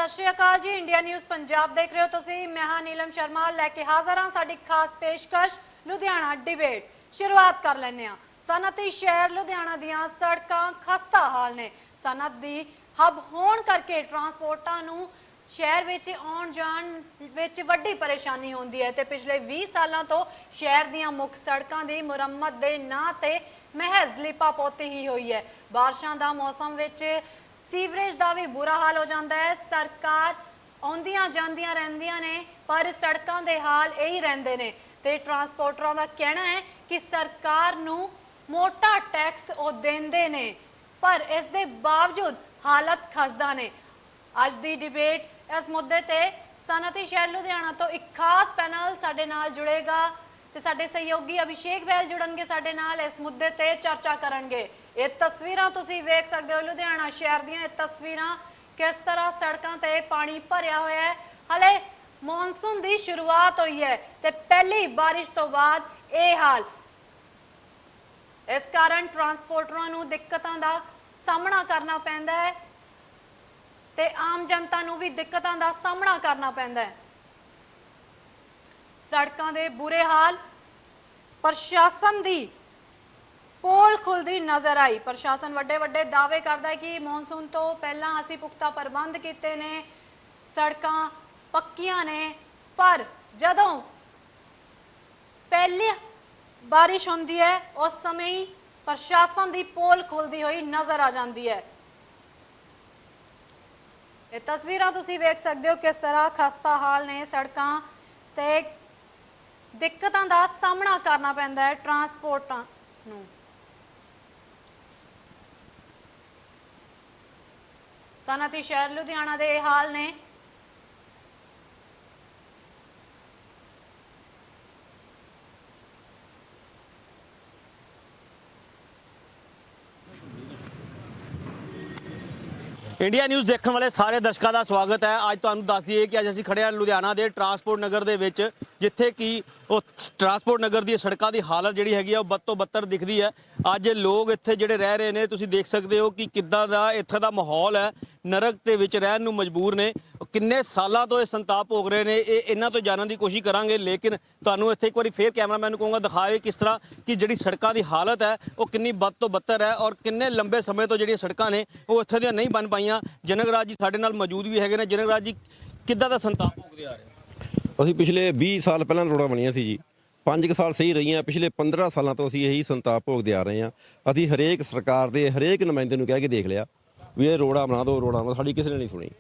सत श्री अकाल जी। India news Punjab देख रहे हो तुसी। मैं हाँ नीलम शर्मा लैके हाज़र हाँ साडी खास पेशकश लुधियाना डिबेट। शुरुआत कर लैने आ। सनअती शहर लुधियाना दियां सड़कां खस्ता हाल ने। सनअत दी हब होण करके ट्रांसपोर्टां नूं शहर विच आउण जाण विच वड्डी परेशानी होंदी है ते पिछले 20 सालों तो शहर दियां मुख सड़कां दी मुरम्मत दे नां ते महज लिपापोती ही हुई है। बारिशां दा मौसम विच सीवरेज का भी बुरा हाल हो जाता है। सरकार आउंदियां जांदियां रहिंदियां ने पर सड़कों के हाल यही रहिंदे ने ते ट्रांसपोर्टरों का कहना है कि सरकार नूं मोटा टैक्स वो देंदे ने पर इस दे बावजूद हालत खसदा ने। अज दी डिबेट इस मुद्दे ते सनअती शहर लुधियाना तो एक खास पैनल साडे नाल जुड़ेगा ते साडे सहयोगी अभिषेक बैल जुड़नगे साडे नाल इस मुद्दे ते चर्चा करनगे। ये तस्वीरां तुसीं वेख सकदे हो लुधियाना शहर दियां। ये तस्वीरां किस तरह सड़कों ते पानी भरिया होया है। हले मॉनसून दी शुरुआत हुई है ते पहली बारिश तो बाद ये हाल। इस कारण ट्रांसपोर्टरों नूं दिक्कतां दा सामना करना पैंदा है ते आम जनता नूं भी दिक्कतां दा सामना करना पैंदा है। सड़कों के बुरे हाल प्रशासन की पोल खुलती नज़र आई। प्रशासन वड्डे वड्डे दावे करता है कि मॉनसून तो पहला असी पुख्ता प्रबंध किए ने, सड़कां पक्कियां ने, पर जदों पहली बारिश होंदी है उस समय ही प्रशासन की पोल खुलती हुई नज़र आ जाती है। ये तस्वीरां तुसीं वेख सकते हो किस तरह खस्ता हाल ने सड़कां ते दिक्कतां दा सामना करना पैंदा है ट्रांसपोर्टां नूं। सनअती शहर लुधियाना दे हाल ने। इंडिया न्यूज़ देखने वाले सारे दर्शकों का स्वागत है। अज तुहानूं दस दईए कि अज असीं खड़े हैं लुधियाना के ट्रांसपोर्ट नगर दे विच, जिथे कि ट्रांसपोर्ट नगर दी सड़कों की हालत जिहड़ी हैगी वो बद तो बदतर दिखती है। अज लोग इत्थे जिहड़े रह रहे हैं तुसीं देख सकते हो कि किद्दां दा इत्थे दा माहौल है। नरक दे विच रहण नूं मजबूर ने। किन्ने सालों तो ये संताप भोग रहे हैं, ये इन्हां तो जानने की कोशिश करांगे, लेकिन तुहानूं इत्थे एक बार फिर कैमरामैन कहूँगा दिखाए किस तरह कि जिहड़ी सड़कों की हालत है वो कितनी बद तो बदतर है और किन्ने लंबे समय तो जिहड़ियां सड़कां ने वो इत्थे दियां नहीं बन पाईयां। जनक राज जी साडे नाल मौजूद भी हैगे ने। जनक राज जी, किद्दां दा संताप भोगदे आ रहे? ਅਸੀਂ ਪਿਛਲੇ 20 ਸਾਲ ਪਹਿਲਾਂ ਰੋਡਾਂ ਬਣੀਆਂ ਸੀ ਜੀ। 5 ਸਾਲ ਸਹੀ ਰਹੀਆਂ। ਪਿਛਲੇ 15 ਸਾਲਾਂ ਤੋਂ ਅਸੀਂ ਇਹੀ ਸੰਤਾਪ ਭੋਗਦੇ ਆ ਰਹੇ ਹਾਂ। ਅਸੀਂ ਹਰੇਕ ਸਰਕਾਰ ਦੇ ਹਰੇਕ ਨੁਮਾਇੰਦੇ ਨੂੰ ਕਹਿ ਕੇ ਦੇਖ ਲਿਆ ਵੀ ਇਹ ਰੋਡਾਂ ਬਣਾ ਦਿਓ, ਰੋਡਾਂ ਬਣਾ। ਸਾਡੀ ਕਿਸੇ ਨੇ ਨਹੀਂ ਸੁਣੀ।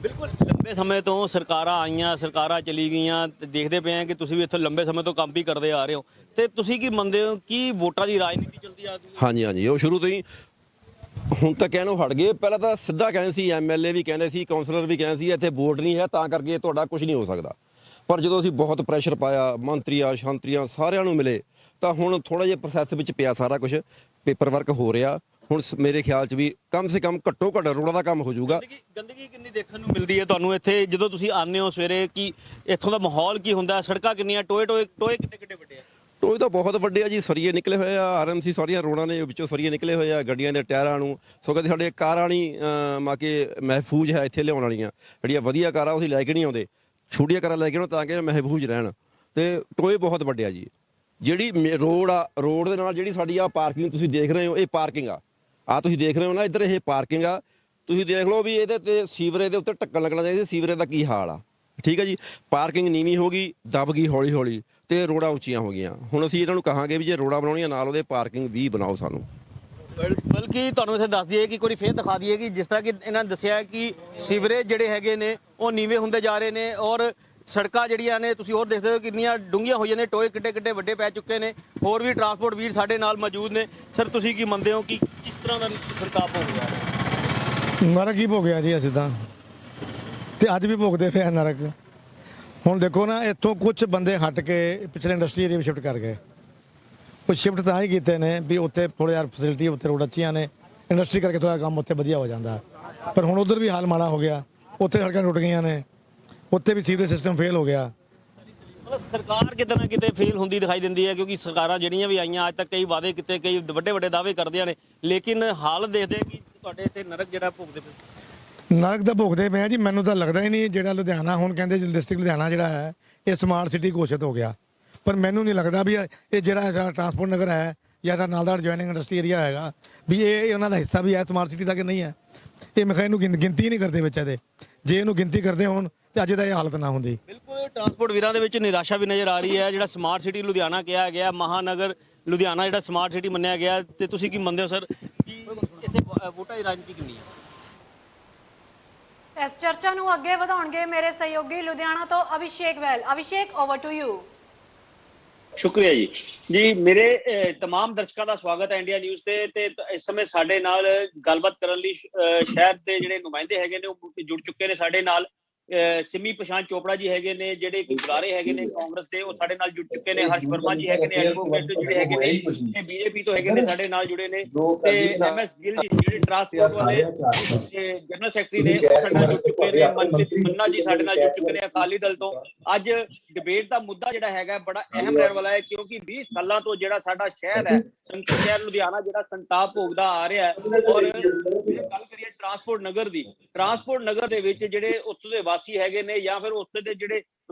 बिल्कुल लंबे समय तो सरकारां आईयां, सरकारां चली गईयां, देखते पे हैं कि तुसीं भी इत्थों लंबे समय तो काम भी करते आ रहे हो, तो तुसीं की मनते हो कि वोटां की राजनीति चलती आ रही है? ਹਾਂਜੀ ਹਾਂਜੀ, ਉਹ ਸ਼ੁਰੂ ਤੋਂ ਹੀ ਹੁਣ ਤਾਂ ਕਹਿਣੋਂ ਹਟ ਗਏ। ਪਹਿਲਾਂ ਤਾਂ ਸਿੱਧਾ ਕਹਿੰਦੇ ਸੀ, ਐਮਐਲਏ ਵੀ ਕਹਿੰਦੇ ਸੀ, ਕਾਉਂਸਲਰ ਵੀ ਕਹਿੰਦੇ ਸੀ ਇੱਥੇ ਵੋਟ ਨਹੀਂ ਹੈ ਤਾਂ ਕਰਕੇ ਤੁਹਾਡਾ ਕੁਝ ਨਹੀਂ ਹੋ ਸਕਦਾ। ਪਰ ਜਦੋਂ ਅਸੀਂ ਬਹੁਤ ਪ੍ਰੈਸ਼ਰ ਪਾਇਆ, ਮੰਤਰੀਆਂ ਸ਼ੰਤਰੀਆਂ ਸਾਰਿਆਂ ਨੂੰ ਮਿਲੇ, ਤਾਂ ਹੁਣ ਥੋੜਾ ਜਿਹਾ ਪ੍ਰੋਸੈਸ ਵਿੱਚ ਪਿਆ ਸਾਰਾ ਕੁਝ, ਪੇਪਰ ਵਰਕ ਹੋ ਰਿਹਾ। ਹੁਣ ਮੇਰੇ ਖਿਆਲ 'ਚ ਵੀ ਕਮ ਸੇ ਕਮ ਘੱਟੋ ਘੱਟ ਰੋਡਾਂ ਦਾ ਕੰਮ ਹੋ ਜਾਊਗਾ। ਗੰਦਗੀ ਕਿੰਨੀ ਦੇਖਣ ਨੂੰ ਮਿਲਦੀ ਹੈ ਤੁਹਾਨੂੰ ਇੱਥੇ ਜਦੋਂ ਤੁਸੀਂ ਆਉਂਦੇ ਹੋ ਸਵੇਰੇ, ਕਿ ਇੱਥੋਂ ਦਾ ਮਾਹੌਲ ਕੀ ਹੁੰਦਾ? ਸੜਕਾਂ ਕਿੰਨੀਆਂ ਟੋਏ ਕਿੱਡੇ ਕਿੱਡੇ ਵੱਡੇ ਆ? ਟੋਏ ਤਾਂ ਬਹੁਤ ਵੱਡੇ ਆ ਜੀ। ਸਰੀਏ ਨਿਕਲੇ ਹੋਏ ਆ। ਆਰਐਮਸੀ ਸਾਰੀਆਂ ਰੋਡਾਂ ਦੇ ਵਿੱਚੋਂ ਸਰੀਏ ਨਿਕਲੇ ਹੋਏ ਆ ਗੱਡੀਆਂ ਦੇ ਟਾਇਰਾਂ ਨੂੰ। ਸੋ ਕਹਿੰਦੇ ਸਾਡੇ ਕਾਰਾਂ ਨਹੀਂ ਮਾਕੇ ਮਹਿਫੂਜ਼ ਹੈ ਇੱਥੇ ਲਿਆਉਣ ਵਾਲੀਆਂ। ਜਿਹੜੀਆਂ ਵਧੀਆ ਕਾਰਾਂ ਅਸੀਂ ਲੈ ਕੇ ਨਹੀਂ ਆਉਂਦੇ, ਛੋਟੀਆਂ ਕਾਰਾਂ ਲੈ ਕੇ ਆਉਣ ਤਾਂ ਕਿ ਮਹਿਫੂਜ਼ ਰਹਿਣ। ਤੇ ਟੋਏ ਬਹੁਤ ਵੱਡੇ ਆ ਜੀ। ਜਿਹੜੀ ਰੋਡ ਆ, ਰੋਡ ਦੇ ਨਾਲ ਜਿਹੜੀ ਸਾਡੀ ਆ ਪਾਰਕਿੰਗ ਤੁਸੀਂ ਦੇਖ ਰਹੇ ਹੋ, ਇਹ ਪਾਰਕਿੰਗ ਆ ਤੁਸੀਂ ਦੇਖ ਰਹੇ ਹੋ ਨਾ, ਇੱਧਰ ਇਹ ਪਾਰਕਿੰਗ ਆ। ਤੁਸੀਂ ਦੇਖ ਲਓ ਵੀ ਇਹਦੇ ਤੇ ਸੀਵਰੇਜ ਦੇ ਉੱਤੇ ਢੱਕਣ ਲੱਗਣਾ ਚਾਹੀਦਾ। ਸੀਵਰੇਜ ਦਾ ਕੀ ਹਾਲ ਆ, ਠੀਕ ਹੈ ਜੀ। ਪਾਰਕਿੰਗ ਨੀਵੀਂ ਹੋ ਗਈ, ਦਬ ਗਈ ਹੌਲੀ ਹੌਲੀ, ਤੇ ਰੋਡਾਂ ਉੱਚੀਆਂ ਹੋ ਗਈਆਂ। ਹੁਣ ਅਸੀਂ ਇਹਨਾਂ ਨੂੰ ਕਹਾਂਗੇ ਵੀ ਜੇ ਰੋਡਾਂ ਬਣਾਉਣੀਆਂ ਨਾਲ ਉਹਦੇ ਪਾਰਕਿੰਗ ਵੀ ਬਣਾਓ ਸਾਨੂੰ। ਬਲਕਿ ਤੁਹਾਨੂੰ ਇੱਥੇ ਦੱਸ ਦਈਏ ਕਿ ਕੋਈ ਫੇਰ ਦਿਖਾ ਦਈਏ ਕਿ ਜਿਸ ਤਰ੍ਹਾਂ ਕਿ ਇਹਨਾਂ ਨੇ ਦੱਸਿਆ ਕਿ ਸੀਵਰੇਜ ਜਿਹੜੇ ਹੈਗੇ ਨੇ ਉਹ ਨੀਵੇਂ ਹੁੰਦੇ ਜਾ ਰਹੇ ਨੇ ਔਰ ਸੜਕਾਂ ਜਿਹੜੀਆਂ ਨੇ ਤੁਸੀਂ ਹੋਰ ਦੇਖਦੇ ਹੋ ਕਿੰਨੀਆਂ ਡੂੰਘੀਆਂ ਹੋਈਆਂ ਨੇ, ਟੋਏ ਕਿੱਡੇ ਕਿੱਡੇ ਵੱਡੇ ਪੈ ਚੁੱਕੇ ਨੇ। ਹੋਰ ਵੀ ਟਰਾਂਸਪੋਰਟ ਵੀਰ ਸਾਡੇ ਨਾਲ ਮੌਜੂਦ ਨੇ। ਸਰ, ਤੁਸੀਂ ਕੀ ਮੰਨਦੇ ਹੋ ਕਿ ਕਿਸ ਤਰ੍ਹਾਂ ਦਾ ਸੰਤਾਪ ਹੋ ਗਿਆ? ਨਰਕ ਹੀ ਭੋਗਿਆ ਜੀ ਅਸੀਂ ਤਾਂ, ਤੇ ਅੱਜ ਵੀ ਭੋਗਦੇ ਪਏ ਨਰਕ। ਹੁਣ ਦੇਖੋ ਨਾ, ਇੱਥੋਂ ਕੁਝ ਬੰਦੇ ਹਟ ਕੇ ਪਿਛਲੇ ਇੰਡਸਟਰੀ ਏਰੀਆ ਵਿੱਚ ਸ਼ਿਫਟ ਕਰ ਗਏ। ਕੁਝ ਸ਼ਿਫਟ ਤਾਂ ਹੀ ਕੀਤੇ ਨੇ ਵੀ ਉੱਥੇ ਥੋੜ੍ਹੇ ਯਾਰ ਫੈਸਿਲਿਟੀ, ਉੱਥੇ ਰੋਡ ਅੱਛੀਆਂ ਨੇ, ਇੰਡਸਟਰੀ ਕਰਕੇ ਥੋੜ੍ਹਾ ਕੰਮ ਉੱਥੇ ਵਧੀਆ ਹੋ ਜਾਂਦਾ। ਪਰ ਹੁਣ ਉੱਧਰ ਵੀ ਹਾਲ ਮਾੜਾ ਹੋ ਗਿਆ। ਉੱਥੇ ਸੜਕਾਂ ਟੁੱਟ ਗਈਆਂ ਨੇ, ਉੱਥੇ ਵੀ ਸੀਵਰੇਜ ਸਿਸਟਮ ਫੇਲ ਹੋ ਗਿਆ। ਮਤਲਬ ਸਰਕਾਰ ਕਿਤੇ ਨਾ ਕਿਤੇ ਫੇਲ ਹੁੰਦੀ ਦਿਖਾਈ ਦਿੰਦੀ ਹੈ, ਕਿਉਂਕਿ ਸਰਕਾਰਾਂ ਜਿਹੜੀਆਂ ਵੀ ਆਈਆਂ ਅੱਜ ਤੱਕ ਕਈ ਵਾਅਦੇ ਕੀਤੇ, ਕਈ ਵੱਡੇ ਵੱਡੇ ਦਾਅਵੇ ਕਰਦੀਆਂ ਨੇ, ਲੇਕਿਨ ਹਾਲ ਦੇਖਦੇ ਕਿ ਤੁਹਾਡੇ ਇੱਥੇ ਨਰਕ ਜਿਹੜਾ ਭੋਗਦੇ ਪਏ। ਨਰਕ ਦਾ ਭੋਗਦੇ ਪਏ ਆ ਜੀ। ਮੈਨੂੰ ਤਾਂ ਲੱਗਦਾ ਹੀ ਨਹੀਂ ਜਿਹੜਾ ਲੁਧਿਆਣਾ ਹੁਣ ਕਹਿੰਦੇ ਡਿਸਟ੍ਰਿਕਟ ਲੁਧਿਆਣਾ ਜਿਹੜਾ ਹੈ ਇਹ ਸਮਾਰਟ ਸਿਟੀ ਘੋਸ਼ਿਤ ਹੋ ਗਿਆ, ਪਰ ਮੈਨੂੰ ਨਹੀਂ ਲੱਗਦਾ ਵੀ ਇਹ ਜਿਹੜਾ ਟਰਾਂਸਪੋਰਟ ਨਗਰ ਹੈ ਜਾਂ ਜਿਹੜਾ ਨਾਲ ਦਾ ਜੁਆਇਨਿੰਗ ਇੰਡਸਟਰੀ ਏਰੀਆ ਹੈਗਾ ਵੀ ਇਹ ਉਹਨਾਂ ਦਾ ਹਿੱਸਾ ਵੀ ਹੈ ਸਮਾਰਟ ਸਿਟੀ ਦਾ ਕਿ ਨਹੀਂ ਹੈ। ਇਹ ਮੈਂ ਕਿਹਾ ਇਹਨੂੰ ਗਿਣਤੀ ਨਹੀਂ ਕਰਦੇ ਵਿੱਚ ਇਹਦੇ। ਜੇ ਇਹਨੂੰ ਗਿਣਤੀ ਕਰਦੇ ਹੋਣ ਤੇ ਅੱਜ ਦਾ ਇਹ ਹਾਲਤ ਨਾ ਹੁੰਦੀ। ਬਿਲਕੁਲ ਟਰਾਂਸਪੋਰਟ ਵੀਰਾਂ ਦੇ ਵਿੱਚ ਨਿਰਾਸ਼ਾ ਵੀ ਨਜ਼ਰ ਆ ਰਹੀ ਹੈ। ਜਿਹੜਾ ਸਮਾਰਟ ਸਿਟੀ ਲੁਧਿਆਣਾ ਕਿਹਾ ਗਿਆ, ਮਹਾਨਗਰ ਲੁਧਿਆਣਾ ਜਿਹੜਾ ਸਮਾਰਟ ਸਿਟੀ ਮੰਨਿਆ ਗਿਆ, ਤੇ ਤੁਸੀਂ ਕੀ ਮੰਨਦੇ ਹੋ ਸਰ ਕਿ ਇੱਥੇ ਵੋਟਾਂ ਦੀ ਰਾਜਨੀਤੀ ਕਿੰਨੀ ਹੈ? ਇਸ ਚਰਚਾ ਨੂੰ ਅੱਗੇ ਵਧਾਉਣਗੇ ਮੇਰੇ ਸਹਿਯੋਗੀ ਲੁਧਿਆਣਾ ਤੋਂ ਅਭਿਸ਼ੇਕ ਵੈਲ। Abhishek, over to you. ਸ਼ੁਕਰੀਆ ਜੀ ਮੇਰੇ तमाम ਦਰਸ਼ਕਾਂ ਦਾ ਸਵਾਗਤ ਹੈ ਇੰਡੀਆ ਨਿਊਜ਼ ਤੇ ਇਸ ਸਮੇਂ ਸਾਡੇ ਨਾਲ ਗੱਲਬਾਤ ਕਰਨ ਲਈ ਸ਼ਹਿਰ ਦੇ ਜਿਹੜੇ ਨੁਮਾਇੰਦੇ ਹੈਗੇ ਨੇ ਉਹ ਜੁੜ ਚੁੱਕੇ ਨੇ ਸਾਡੇ ਨਾਲ। ਸਿਮੀ ਪ੍ਰਸ਼ਾਂਤ ਚੋਪੜਾ ਜੀ ਹੈਗੇ ਨੇ, ਜਿਹੜੇ ਬੁਲਾਰੇ ਹੈਗੇ ਨੇ ਕਾਂਗਰਸ ਦੇ, ਉਹ ਸਾਡੇ ਨਾਲ ਜੁੜ ਚੁੱਕੇ ਨੇ। ਹਰਸ਼ ਵਰਮਾ ਜੀ ਹੈਗੇ ਨੇ, ਐਡਵੋਕੇਟ ਜਿਹੜੇ ਹੈਗੇ ਨੇ ਤੇ ਬੀਜੇਪੀ ਤੋਂ ਹੈਗੇ ਨੇ, ਸਾਡੇ ਨਾਲ ਜੁੜੇ ਨੇ। ਤੇ ਐਮਐਸ ਗਿੱਲ ਜੀ ਜਿਹੜੇ ਟਰਾਂਸਪੋਰਟ ਵਾਲੇ ਜਨਰਲ ਸੈਕਟਰੀ ਨੇ, ਉਹ ਸਾਡੇ ਨਾਲ ਜੁੜ ਚੁੱਕੇ ਨੇ। ਮਨਪ੍ਰੀਤ ਮੰਨਾ ਜੀ ਸਾਡੇ ਨਾਲ ਜੁੜ ਚੁੱਕੇ ਨੇ ਅਕਾਲੀ ਦਲ ਤੋਂ। ਅੱਜ ਡਿਬੇਟ ਦਾ ਮੁੱਦਾ ਜਿਹੜਾ ਹੈਗਾ ਬੜਾ ਅਹਿਮ ਰਹਿਣ ਵਾਲਾ ਹੈ, ਕਿਉਂਕਿ 20 ਸਾਲਾਂ ਤੋਂ ਜਿਹੜਾ ਸਾਡਾ ਸ਼ਹਿਰ ਹੈ, ਸੰਤ ਸ਼ਹਿਰ ਲੁਧਿਆਣਾ, ਜਿਹੜਾ ਸੰਤਾਪ ਭੋਗਦਾ ਆ ਰਿਹਾ ਹੈ। ਔਰ ਗੱਲ ਕਰੀਏ ਟਰਾਂਸਪੋਰਟ ਨਗਰ ਦੀ, ਟਰਾਂਸਪੋਰਟ ਨਗਰ ਦੇ ਵਿੱਚ ਜਿਹੜੇ ਉੱਥੋਂ ਦੇ ਵਾਸੀ ਹੈਗੇ ਨੇ ਜਾਂ ਫਿਰ ਉੱਥੇ ਦੇ ਜਿਹੜੇ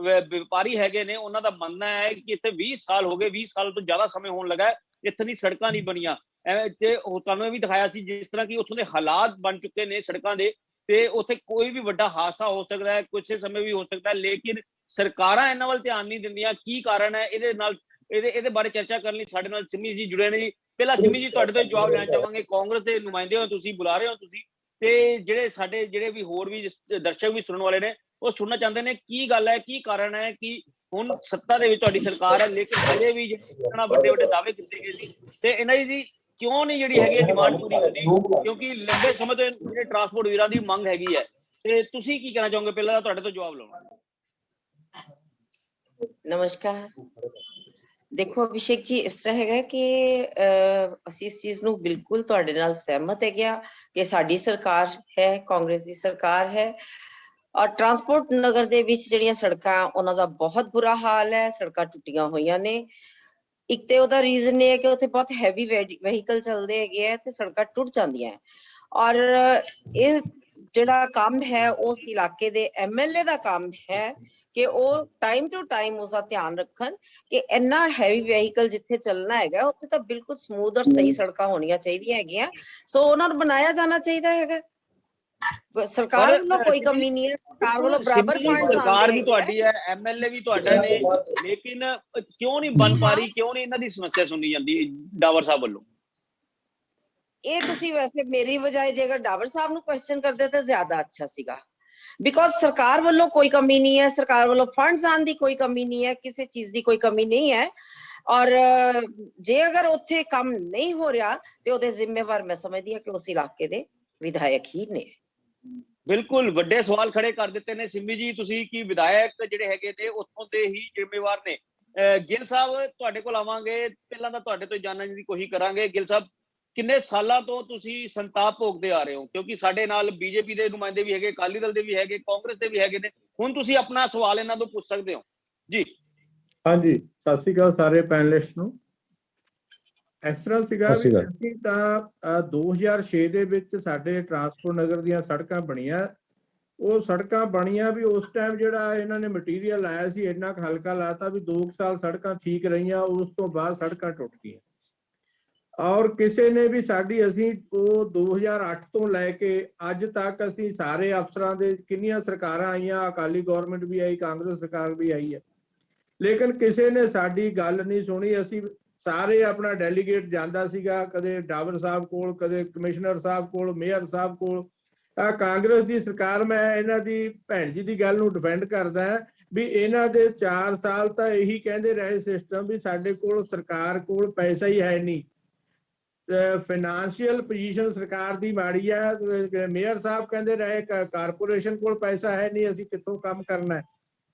ਵਪਾਰੀ ਹੈਗੇ ਨੇ, ਉਹਨਾਂ ਦਾ ਮੰਨਣਾ ਹੈ ਕਿ ਇੱਥੇ 20 ਸਾਲ ਹੋ ਗਏ, 20 ਸਾਲ ਤੋਂ ਜ਼ਿਆਦਾ ਸਮੇਂ ਹੋਣ ਲੱਗਾ, ਇੱਥੇ ਦੀ ਸੜਕਾਂ ਨਹੀਂ ਬਣੀਆਂ। ਤੇ ਤੁਹਾਨੂੰ ਇਹ ਵੀ ਦਿਖਾਇਆ ਸੀ ਜਿਸ ਤਰ੍ਹਾਂ ਕਿ ਉੱਥੋਂ ਦੇ ਹਾਲਾਤ ਬਣ ਚੁੱਕੇ ਨੇ ਸੜਕਾਂ ਦੇ, ਤੇ ਉੱਥੇ ਕੋਈ ਵੀ ਵੱਡਾ ਹਾਦਸਾ ਹੋ ਸਕਦਾ ਹੈ, ਕੁਝ ਸਮੇਂ ਵੀ ਹੋ ਸਕਦਾ ਹੈ, ਲੇਕਿਨ ਸਰਕਾਰਾਂ ਇਹਨਾਂ ਵੱਲ ਧਿਆਨ ਨਹੀਂ ਦਿੰਦੀਆਂ। ਕੀ ਕਾਰਨ ਹੈ? ਇਹਦੇ ਬਾਰੇ ਚਰਚਾ ਕਰਨ ਲਈ ਸਾਡੇ ਨਾਲ ਸਿਮੀ ਜੀ ਜੁੜੇ ਨੇ ਜੀ। ਪਹਿਲਾਂ ਸਿਮੀ ਜੀ ਤੁਹਾਡੇ ਤੋਂ ਜਵਾਬ ਲੈਣਾ ਚਾਹਾਂਗੇ। ਕਾਂਗਰਸ ਦੇ ਨੁਮਾਇੰਦੇ ਹੋ ਤੁਸੀਂ, ਬੁਲਾ ਰਹੇ ਹੋ ਤੁਸੀਂ, ਤੇ ਜਿਹੜੇ ਵੀ ਹੋਰ ਵੀ ਦਰਸ਼ਕ ਵੀ ਸੁਣਨ ਵਾਲੇ ਨੇ, ਉਹ ਸੁਣਨਾ ਚਾਹੁੰਦੇ ਨੇ ਕੀ ਗੱਲ ਹੈ, ਕੀ ਕਾਰਨ ਹੈ ਕਿ ਹੁਣ ਸੱਤਾ ਦੇ ਵਿੱਚ ਤੁਹਾਡੀ ਸਰਕਾਰ ਹੈ, ਲੇਕਿਨ ਹਜੇ ਵੀ ਜਿਹੜਾ ਵੱਡੇ ਦਾਅਵੇ ਕੀਤੇ ਗਏ ਸੀ ਤੇ ਇਹਨਾਂ ਦੀ ਕਿਉਂ ਨਹੀਂ ਜਿਹੜੀ ਹੈਗੀ ਡਿਮਾਂਡ ਪੂਰੀ ਹੁੰਦੀ? ਕਿਉਂਕਿ ਲੰਬੇ ਸਮੇਂ ਤੋਂ ਜਿਹੜੇ ਟਰਾਂਸਪੋਰਟ ਵੀਰਾਂ ਦੀ ਮੰਗ ਹੈਗੀ ਹੈ, ਤੇ ਤੁਸੀਂ ਕੀ ਕਹਿਣਾ ਚਾਹੋਗੇ? ਪਹਿਲਾਂ ਤਾਂ ਤੁਹਾਡੇ ਤੋਂ ਜਵਾਬ ਲਵਾਂਗਾ। ਨਮਸਕਾਰ। ਦੇਖੋ ਅਭਿਸ਼ੇਕ ਜੀ, ਇਸ ਤਰ੍ਹਾਂ ਹੈਗਾ ਕਿ ਅਸੀਂ ਇਸ ਚੀਜ਼ ਨੂੰ ਬਿਲਕੁਲ ਤੁਹਾਡੇ ਨਾਲ ਸਹਿਮਤ ਹੈਗੇ ਆ ਕਿ ਸਾਡੀ ਸਰਕਾਰ ਹੈ, ਕਾਂਗਰਸ ਦੀ ਸਰਕਾਰ ਹੈ, ਔਰ ਟਰਾਂਸਪੋਰਟ ਨਗਰ ਦੇ ਵਿੱਚ ਜਿਹੜੀਆਂ ਸੜਕਾਂ ਉਹਨਾਂ ਦਾ ਬਹੁਤ ਬੁਰਾ ਹਾਲ ਹੈ। ਸੜਕਾਂ ਟੁੱਟੀਆਂ ਹੋਈਆਂ ਨੇ। ਇੱਕ ਤੇ ਉਹਦਾ ਰੀਜ਼ਨ ਇਹ ਹੈ ਕਿ ਉੱਥੇ ਬਹੁਤ ਹੈਵੀ ਵਹੀਕਲ ਚੱਲਦੇ ਹੈਗੇ ਆ ਤੇ ਸੜਕਾਂ ਟੁੱਟ ਜਾਂਦੀਆਂ। ਔਰ ਇਹ ਜਿਹੜਾ ਕੰਮ ਹੈ ਉਸ ਇਲਾਕੇ ਦੇ ਐਮਐਲਏ ਦਾ ਕੰਮ ਹੈ ਕਿ ਉਹ ਟਾਈਮ ਟੂ ਟਾਈਮ ਉਸਦਾ ਧਿਆਨ ਰੱਖਣ ਕਿ ਇੰਨਾ ਹੈਵੀ ਵਹੀਕਲ ਜਿੱਥੇ ਚੱਲਣਾ ਹੈਗਾ ਉੱਥੇ ਤਾਂ ਬਿਲਕੁਲ ਸਮੂਥ ਔਰ ਸਹੀ ਸੜਕਾਂ ਹੋਣੀਆਂ ਚਾਹੀਦੀਆਂ ਹੈਗੀਆਂ। ਸੋ ਉਹਨਾਂ ਨੂੰ ਬਣਾਇਆ ਜਾਣਾ ਚਾਹੀਦਾ ਹੈਗਾ। ਸਰਕਾਰ ਵੱਲੋਂ ਕੋਈ ਕਮੀ ਨਹੀਂ ਹੈ, ਸਰਕਾਰ ਵੱਲੋਂ ਬਰਾਬਰ ਫੰਡ। ਸਰਕਾਰ ਵੀ ਤੁਹਾਡੀ ਹੈ, ਐਮਐਲਏ ਵੀ ਤੁਹਾਡਾ ਨੇ, ਲੇਕਿਨ ਕਿਉਂ ਨਹੀਂ ਬਣ ਪਾ ਰਹੀ? ਕਿਉਂ ਨਹੀਂ ਇਹਨਾਂ ਦੀ ਸਮੱਸਿਆ ਸੁਣੀ ਜਾਂਦੀ ਡਾਵਰ ਸਾਹਿਬ ਵੱਲੋਂ? ਇਹ ਤੁਸੀਂ ਵੈਸੇ ਮੇਰੀ ਬਜਾਏ ਜੇਕਰ ਡਾਵਰ ਸਾਹਿਬ ਨੂੰ ਕੁਐਸਚਨ ਕਰਦੇ ਤਾਂ ਜ਼ਿਆਦਾ ਅੱਛਾ ਸੀਗਾ। ਬਿਕੋਜ਼ ਸਰਕਾਰ ਵੱਲੋਂ ਕੋਈ ਕਮੀ ਨਹੀਂ ਹੈ, ਸਰਕਾਰ ਵੱਲੋਂ ਫੰਡਸ ਆਉਣ ਦੀ ਕੋਈ ਕਮੀ ਨਹੀਂ ਹੈ, ਕਿਸੇ ਚੀਜ਼ ਦੀ ਕੋਈ ਕਮੀ ਨਹੀਂ ਹੈ। ਔਰ ਜੇ ਅਗਰ ਉੱਥੇ ਕੰਮ ਨਹੀਂ ਹੋ ਰਿਹਾ ਤੇ ਉਹਦੇ ਜ਼ਿੰਮੇਵਾਰ ਮੈਂ ਸਮਝਦੀ ਹਾਂ ਕਿ ਉਸ ਇਲਾਕੇ ਦੇ ਵਿਧਾਇਕ ਹੀ ਨੇ। ਬਿਲਕੁਲ ਵੱਡੇ ਸਵਾਲ ਖੜੇ ਕਰ ਦਿੱਤੇ ਨੇ ਸਿਮੀ ਜੀ ਤੁਸੀਂ ਕਿ ਵਿਧਾਇਕ ਜਿਹੜੇ ਹੈਗੇ ਨੇ ਉੱਥੋਂ ਦੇ ਹੀ ਜ਼ਿੰਮੇਵਾਰ ਨੇ। ਗਿੱਲ ਸਾਹਿਬ ਤੁਹਾਡੇ ਕੋਲ ਆਵਾਂਗੇ, ਪਹਿਲਾਂ ਤਾਂ ਤੁਹਾਡੇ ਤੋਂ ਜਾਣਨ ਦੀ ਕੋਸ਼ਿਸ਼ ਕਰਾਂਗੇ। ਗਿੱਲ ਸਾਹਿਬ, ਕਿੰਨੇ ਸਾਲਾਂ ਤੋਂ ਤੁਸੀਂ ਸੰਤਾਪ ਭੋਗਦੇ ਆ ਰਹੇ ਹੋ? ਕਿਉਂਕਿ ਸਾਡੇ ਨਾਲ ਬੀਜੇਪੀ ਦੇ ਨੁਮਾਇੰਦੇ ਵੀ ਹੈਗੇ, ਅਕਾਲੀ ਦਲ ਦੇ ਵੀ ਹੈਗੇ, ਕਾਂਗਰਸ ਦੇ ਵੀ ਹੈਗੇ ਨੇ। ਹੁਣ ਤੁਸੀਂ ਆਪਣਾ ਸਵਾਲ ਇਹਨਾਂ ਤੋਂ ਪੁੱਛ ਸਕਦੇ ਹੋ ਜੀ। ਹਾਂਜੀ, ਸਤਿ ਸ਼੍ਰੀ ਅਕਾਲ ਸਾਰੇ ਪੈਨਲਿਸਟ ਨੂੰ। ਇਸ ਤਰ੍ਹਾਂ ਸੀਗਾ ਵੀ ਅਸੀਂ ਤਾਂ 2006 ਦੇ ਵਿੱਚ ਸਾਡੇ ਟਰਾਂਸਪੋਰਟ ਨਗਰ ਦੀਆਂ ਸੜਕਾਂ ਬਣੀਆਂ। ਉਹ ਸੜਕਾਂ ਬਣੀਆਂ ਵੀ ਉਸ ਟਾਈਮ ਜਿਹੜਾ ਇਹਨਾਂ ਨੇ ਮਟੀਰੀਅਲ ਲਾਇਆ ਸੀ ਇੰਨਾ ਕੁ ਹਲਕਾ ਲਾਤਾ ਵੀ 2 ਸਾਲ ਸੜਕਾਂ ਠੀਕ ਰਹੀਆਂ, ਉਸ ਤੋਂ ਬਾਅਦ ਸੜਕਾਂ ਟੁੱਟ ਗਈਆਂ। ਔਰ ਕਿਸੇ ਨੇ ਵੀ ਸਾਡੀ, ਅਸੀਂ ਉਹ 2008 ਤੋਂ ਲੈ ਕੇ ਅੱਜ ਤੱਕ ਅਸੀਂ ਸਾਰੇ ਅਫਸਰਾਂ ਦੇ ਕਿੰਨੀਆਂ ਸਰਕਾਰਾਂ ਆਈਆਂ, ਅਕਾਲੀ ਗਵਰਨਮੈਂਟ ਵੀ ਆਈ, ਕਾਂਗਰਸ ਸਰਕਾਰ ਵੀ ਆਈ ਹੈ, ਲੇਕਿਨ ਕਿਸੇ ਨੇ ਸਾਡੀ ਗੱਲ ਨਹੀਂ ਸੁਣੀ। ਅਸੀਂ ਸਾਰੇ ਆਪਣਾ ਡੈਲੀਗੇਟ ਜਾਂਦਾ ਸੀਗਾ, ਕਦੇ ਡਾਵਰ ਸਾਹਿਬ ਕੋਲ, ਕਦੇ ਕਮਿਸ਼ਨਰ ਸਾਹਿਬ ਕੋਲ, ਮੇਅਰ ਸਾਹਿਬ ਕੋਲ। ਕਾਂਗਰਸ ਦੀ ਸਰਕਾਰ, ਮੈਂ ਇਹਨਾਂ ਦੀ ਭੈਣ ਜੀ ਦੀ ਗੱਲ ਨੂੰ ਡਿਫੈਂਡ ਕਰਦਾ ਵੀ ਇਹਨਾਂ ਦੇ 4 ਸਾਲ ਤਾਂ ਇਹੀ ਕਹਿੰਦੇ ਰਹੇ ਸਿਸਟਮ ਵੀ ਸਾਡੇ ਕੋਲ ਸਰਕਾਰ ਕੋਲ ਪੈਸਾ ਹੀ ਹੈ ਨਹੀਂ, ਫਾਈਨੈਂਸ਼ੀਅਲ ਪੋਜੀਸ਼ਨ ਸਰਕਾਰ ਦੀ ਮਾੜੀ ਹੈ। ਮੇਅਰ ਸਾਹਿਬ ਕਹਿੰਦੇ ਰਹੇ ਕਾਰਪੋਰੇਸ਼ਨ ਕੋਲ ਪੈਸਾ ਹੈ ਨਹੀਂ, ਅਸੀਂ ਕਿੱਥੋਂ ਕੰਮ ਕਰਨਾ ਹੈ।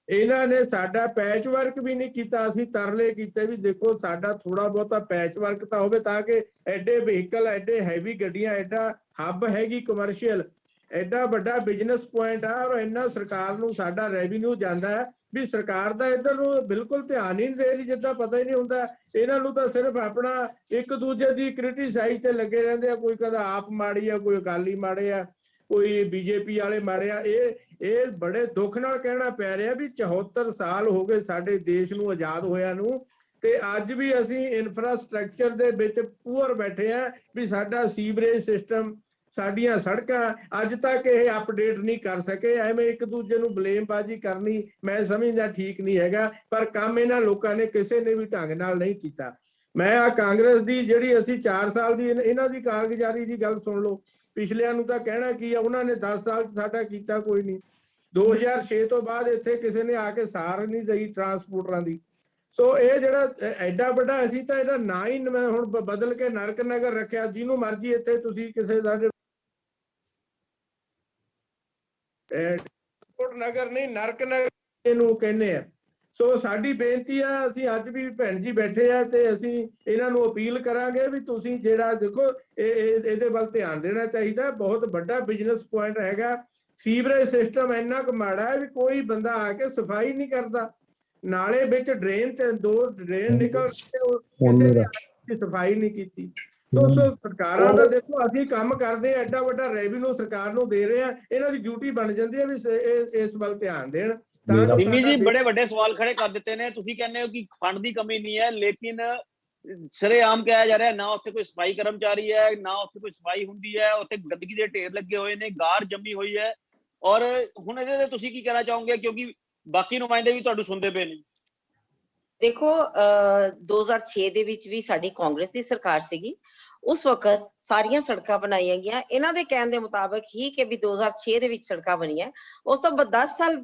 ਇਹਨਾਂ ਨੇ ਸਾਡਾ ਪੈਚ ਵਰਕ ਵੀ ਨਹੀਂ ਕੀਤਾ। ਅਸੀਂ ਤਰਲੇ ਕੀਤੇ ਵੀ ਦੇਖੋ ਸਾਡਾ ਥੋੜਾ ਬਹੁਤਾ ਪੈਚ ਵਰਕ ਤਾਂ ਹੋਵੇ ਤਾਂ ਕਿ ਐਡੇ ਵਹੀਕਲ, ਐਡੇ ਹੈਵੀ ਗੱਡੀਆਂ, ਐਡਾ ਹੱਬ ਹੈਗੀ ਕਮਰਸ਼ੀਅਲ, ਐਡਾ ਵੱਡਾ ਬਿਜ਼ਨਸ ਪੁਆਇੰਟ ਆ, ਔਰ ਇੰਨਾ ਸਰਕਾਰ ਨੂੰ ਸਾਡਾ ਰੈਵਨਿਊ ਜਾਂਦਾ ਹੈ ਵੀ ਸਰਕਾਰ ਦਾ ਇੱਧਰ ਨੂੰ ਬਿਲਕੁਲ ਧਿਆਨ ਹੀ ਨਹੀਂ ਦੇ ਰਹੀ, ਜਿੱਦਾਂ ਪਤਾ ਹੀ ਨਹੀਂ ਹੁੰਦਾ। ਇਹਨਾਂ ਨੂੰ ਤਾਂ ਸਿਰਫ ਆਪਣਾ ਇੱਕ ਦੂਜੇ ਦੀ ਕ੍ਰਿਟਿਸਾਈਜ਼ ਤੇ ਲੱਗੇ ਰਹਿੰਦੇ ਆ। ਕੋਈ ਕਹਿੰਦਾ ਆਪ ਮਾੜੀ ਆ, ਕੋਈ ਅਕਾਲੀ ਮਾੜੇ ਆ। ਕੋਈ ਬੀਜੇਪੀ ਵਾਲੇ ਮਾੜੇ ਆ। ਇਹ ਬੜੇ ਦੁੱਖ ਨਾਲ ਕਹਿਣਾ ਪੈ ਰਿਹਾ ਵੀ 74 ਸਾਲ ਹੋ ਗਏ ਸਾਡੇ ਦੇਸ਼ ਨੂੰ ਆਜ਼ਾਦ ਹੋਇਆ ਨੂੰ, ਤੇ ਅੱਜ ਵੀ ਅਸੀਂ ਇਨਫਰਾਸਟ੍ਰਕਚਰ ਦੇ ਵਿੱਚ ਪੂਅਰ ਬੈਠੇ ਆ ਵੀ ਸਾਡਾ ਸੀਵਰੇਜ ਸਿਸਟਮ, ਸਾਡੀਆਂ ਸੜਕਾਂ ਅੱਜ ਤੱਕ ਇਹ ਅਪਡੇਟ ਨਹੀਂ ਕਰ ਸਕੇ। ਐਵੇਂ ਇੱਕ ਦੂਜੇ ਨੂੰ ਬਲੇਮਬਾਜ਼ੀ ਕਰਨੀ ਮੈਂ ਸਮਝਦਾ ਠੀਕ ਨਹੀਂ ਹੈਗਾ, ਪਰ ਕੰਮ ਇਹਨਾਂ ਲੋਕਾਂ ਨੇ ਕਿਸੇ ਨੇ ਵੀ ਢੰਗ ਨਾਲ ਨਹੀਂ ਕੀਤਾ। ਮੈਂ ਆ ਕਾਂਗਰਸ ਦੀ ਜਿਹੜੀ ਅਸੀਂ 4 ਸਾਲ ਦੀ ਇਹਨਾਂ ਦੀ ਕਾਰਗੁਜ਼ਾਰੀ ਦੀ ਗੱਲ ਸੁਣ ਲਓ। ਪਿਛਲਿਆਂ ਨੂੰ ਤਾਂ ਕਹਿਣਾ ਕੀ ਆ, ਉਹਨਾਂ ਨੇ 10 ਸਾਲ 'ਚ ਸਾਡਾ ਕੀਤਾ ਕੋਈ ਨਹੀਂ। 2006 ਤੋਂ ਬਾਅਦ ਇੱਥੇ ਕਿਸੇ ਨੇ ਆ ਕੇ ਸਾਰ ਨਹੀਂ ਦਈ ਟਰਾਂਸਪੋਰਟਰਾਂ ਦੀ। ਸੋ ਇਹ ਜਿਹੜਾ ਐਡਾ ਵੱਡਾ, ਅਸੀਂ ਤਾਂ ਇਹਦਾ ਨਾਂ ਹੀ ਮੈਂ ਹੁਣ ਬਦਲ ਕੇ ਨਰਕ ਨਗਰ ਰੱਖਿਆ। ਜਿਹਨੂੰ ਮਰਜ਼ੀ ਇੱਥੇ ਤੁਸੀਂ ਕਿਸੇ ਸਾਡੇ ਨਗਰ ਨਹੀਂ, ਨਰਕ ਨਗਰ ਇਹਨੂੰ ਕਹਿੰਦੇ ਆ। ਸੋ ਸਾਡੀ ਬੇਨਤੀ ਆ, ਅਸੀਂ ਅੱਜ ਵੀ ਭੈਣ ਜੀ ਬੈਠੇ ਆ ਤੇ ਅਸੀਂ ਇਹਨਾਂ ਨੂੰ ਅਪੀਲ ਕਰਾਂਗੇ ਵੀ ਤੁਸੀਂ ਜਿਹੜਾ ਦੇਖੋ ਇਹਦੇ ਵੱਲ ਧਿਆਨ ਦੇਣਾ ਚਾਹੀਦਾ। ਬਹੁਤ ਵੱਡਾ ਬਿਜ਼ਨਸ ਪੁਆਇੰਟ ਹੈਗਾ। ਸੀਵਰੇਜ ਸਿਸਟਮ ਇੰਨਾ ਕੁ ਮਾੜਾ ਹੈ ਵੀ ਕੋਈ ਬੰਦਾ ਆ ਕੇ ਸਫਾਈ ਨਹੀਂ ਕਰਦਾ। ਨਾਲੇ ਵਿੱਚ ਡਰੇਨ ਤੇ 2 ਡਰੇਨ ਨਿਕਲ ਕਿਸੇ ਨੇ ਸਫਾਈ ਨਹੀਂ ਕੀਤੀ। ਸੋ ਸਰਕਾਰਾਂ ਦਾ ਦੇਖੋ, ਅਸੀਂ ਕੰਮ ਕਰਦੇ ਆ, ਐਡਾ ਵੱਡਾ ਰੈਵਨਿਊ ਸਰਕਾਰ ਨੂੰ ਦੇ ਰਹੇ ਆ, ਇਹਨਾਂ ਦੀ ਡਿਊਟੀ ਬਣ ਜਾਂਦੀ ਹੈ ਵੀ ਇਸ ਵੱਲ ਧਿਆਨ ਦੇਣ। ਸਿੰਮੀ ਜੀ ਬੜੇ ਵੱਡੇ ਸਵਾਲ ਖੜੇ ਕਰ ਦਿੱਤੇ ਨੇ। ਤੁਸੀਂ ਕਹਿੰਦੇ ਹੋ ਕਿ ਫੰਡ ਦੀ ਕਮੀ ਨਹੀਂ ਹੈ, ਲੇਕਿਨ ਸਰੇਆਮ ਕਿਹਾ ਜਾ ਰਿਹਾ ਨਾ ਉੱਥੇ ਕੋਈ ਸਫਾਈ ਕਰਮਚਾਰੀ ਹੈ, ਨਾ ਉੱਥੇ ਕੋਈ ਸਫਾਈ ਹੁੰਦੀ ਹੈ। ਉੱਥੇ ਗੰਦਗੀ ਦੇ ਢੇਰ ਲੱਗੇ ਹੋਏ ਨੇ, ਗਾਰ ਜੰਮੀ ਹੋਈ ਹੈ। ਔਰ ਹੁਣ ਇਹਦੇ ਤੇ ਤੁਸੀਂ ਕੀ ਕਹਿਣਾ ਚਾਹੋਗੇ, ਕਿਉਂਕਿ ਬਾਕੀ ਨੁਮਾਇੰਦੇ ਵੀ ਤੁਹਾਨੂੰ ਸੁਣਦੇ ਪਏ ਨੇ? ਦੇਖੋ 2006 ਦੇ ਵਿੱਚ ਵੀ ਸਾਡੀ ਕਾਂਗਰਸ ਦੀ ਸਰਕਾਰ ਸੀਗੀ। ਉਸ ਵਕਤ ਸਾਰੀਆਂ ਸੜਕਾਂ ਬਣਾਈਆਂ ਗਈਆਂ ਇਹਨਾਂ ਦੇ ਕਹਿਣ ਦੇ ਮੁਤਾਬਕ ਹੀ ਕਿ ਵੀ 2006 ਦੇ ਵਿੱਚ ਸੜਕਾਂ ਬਣੀਆਂ। ਉਸ ਤੋਂ ਬਾਅਦ 10 ਸਾਲ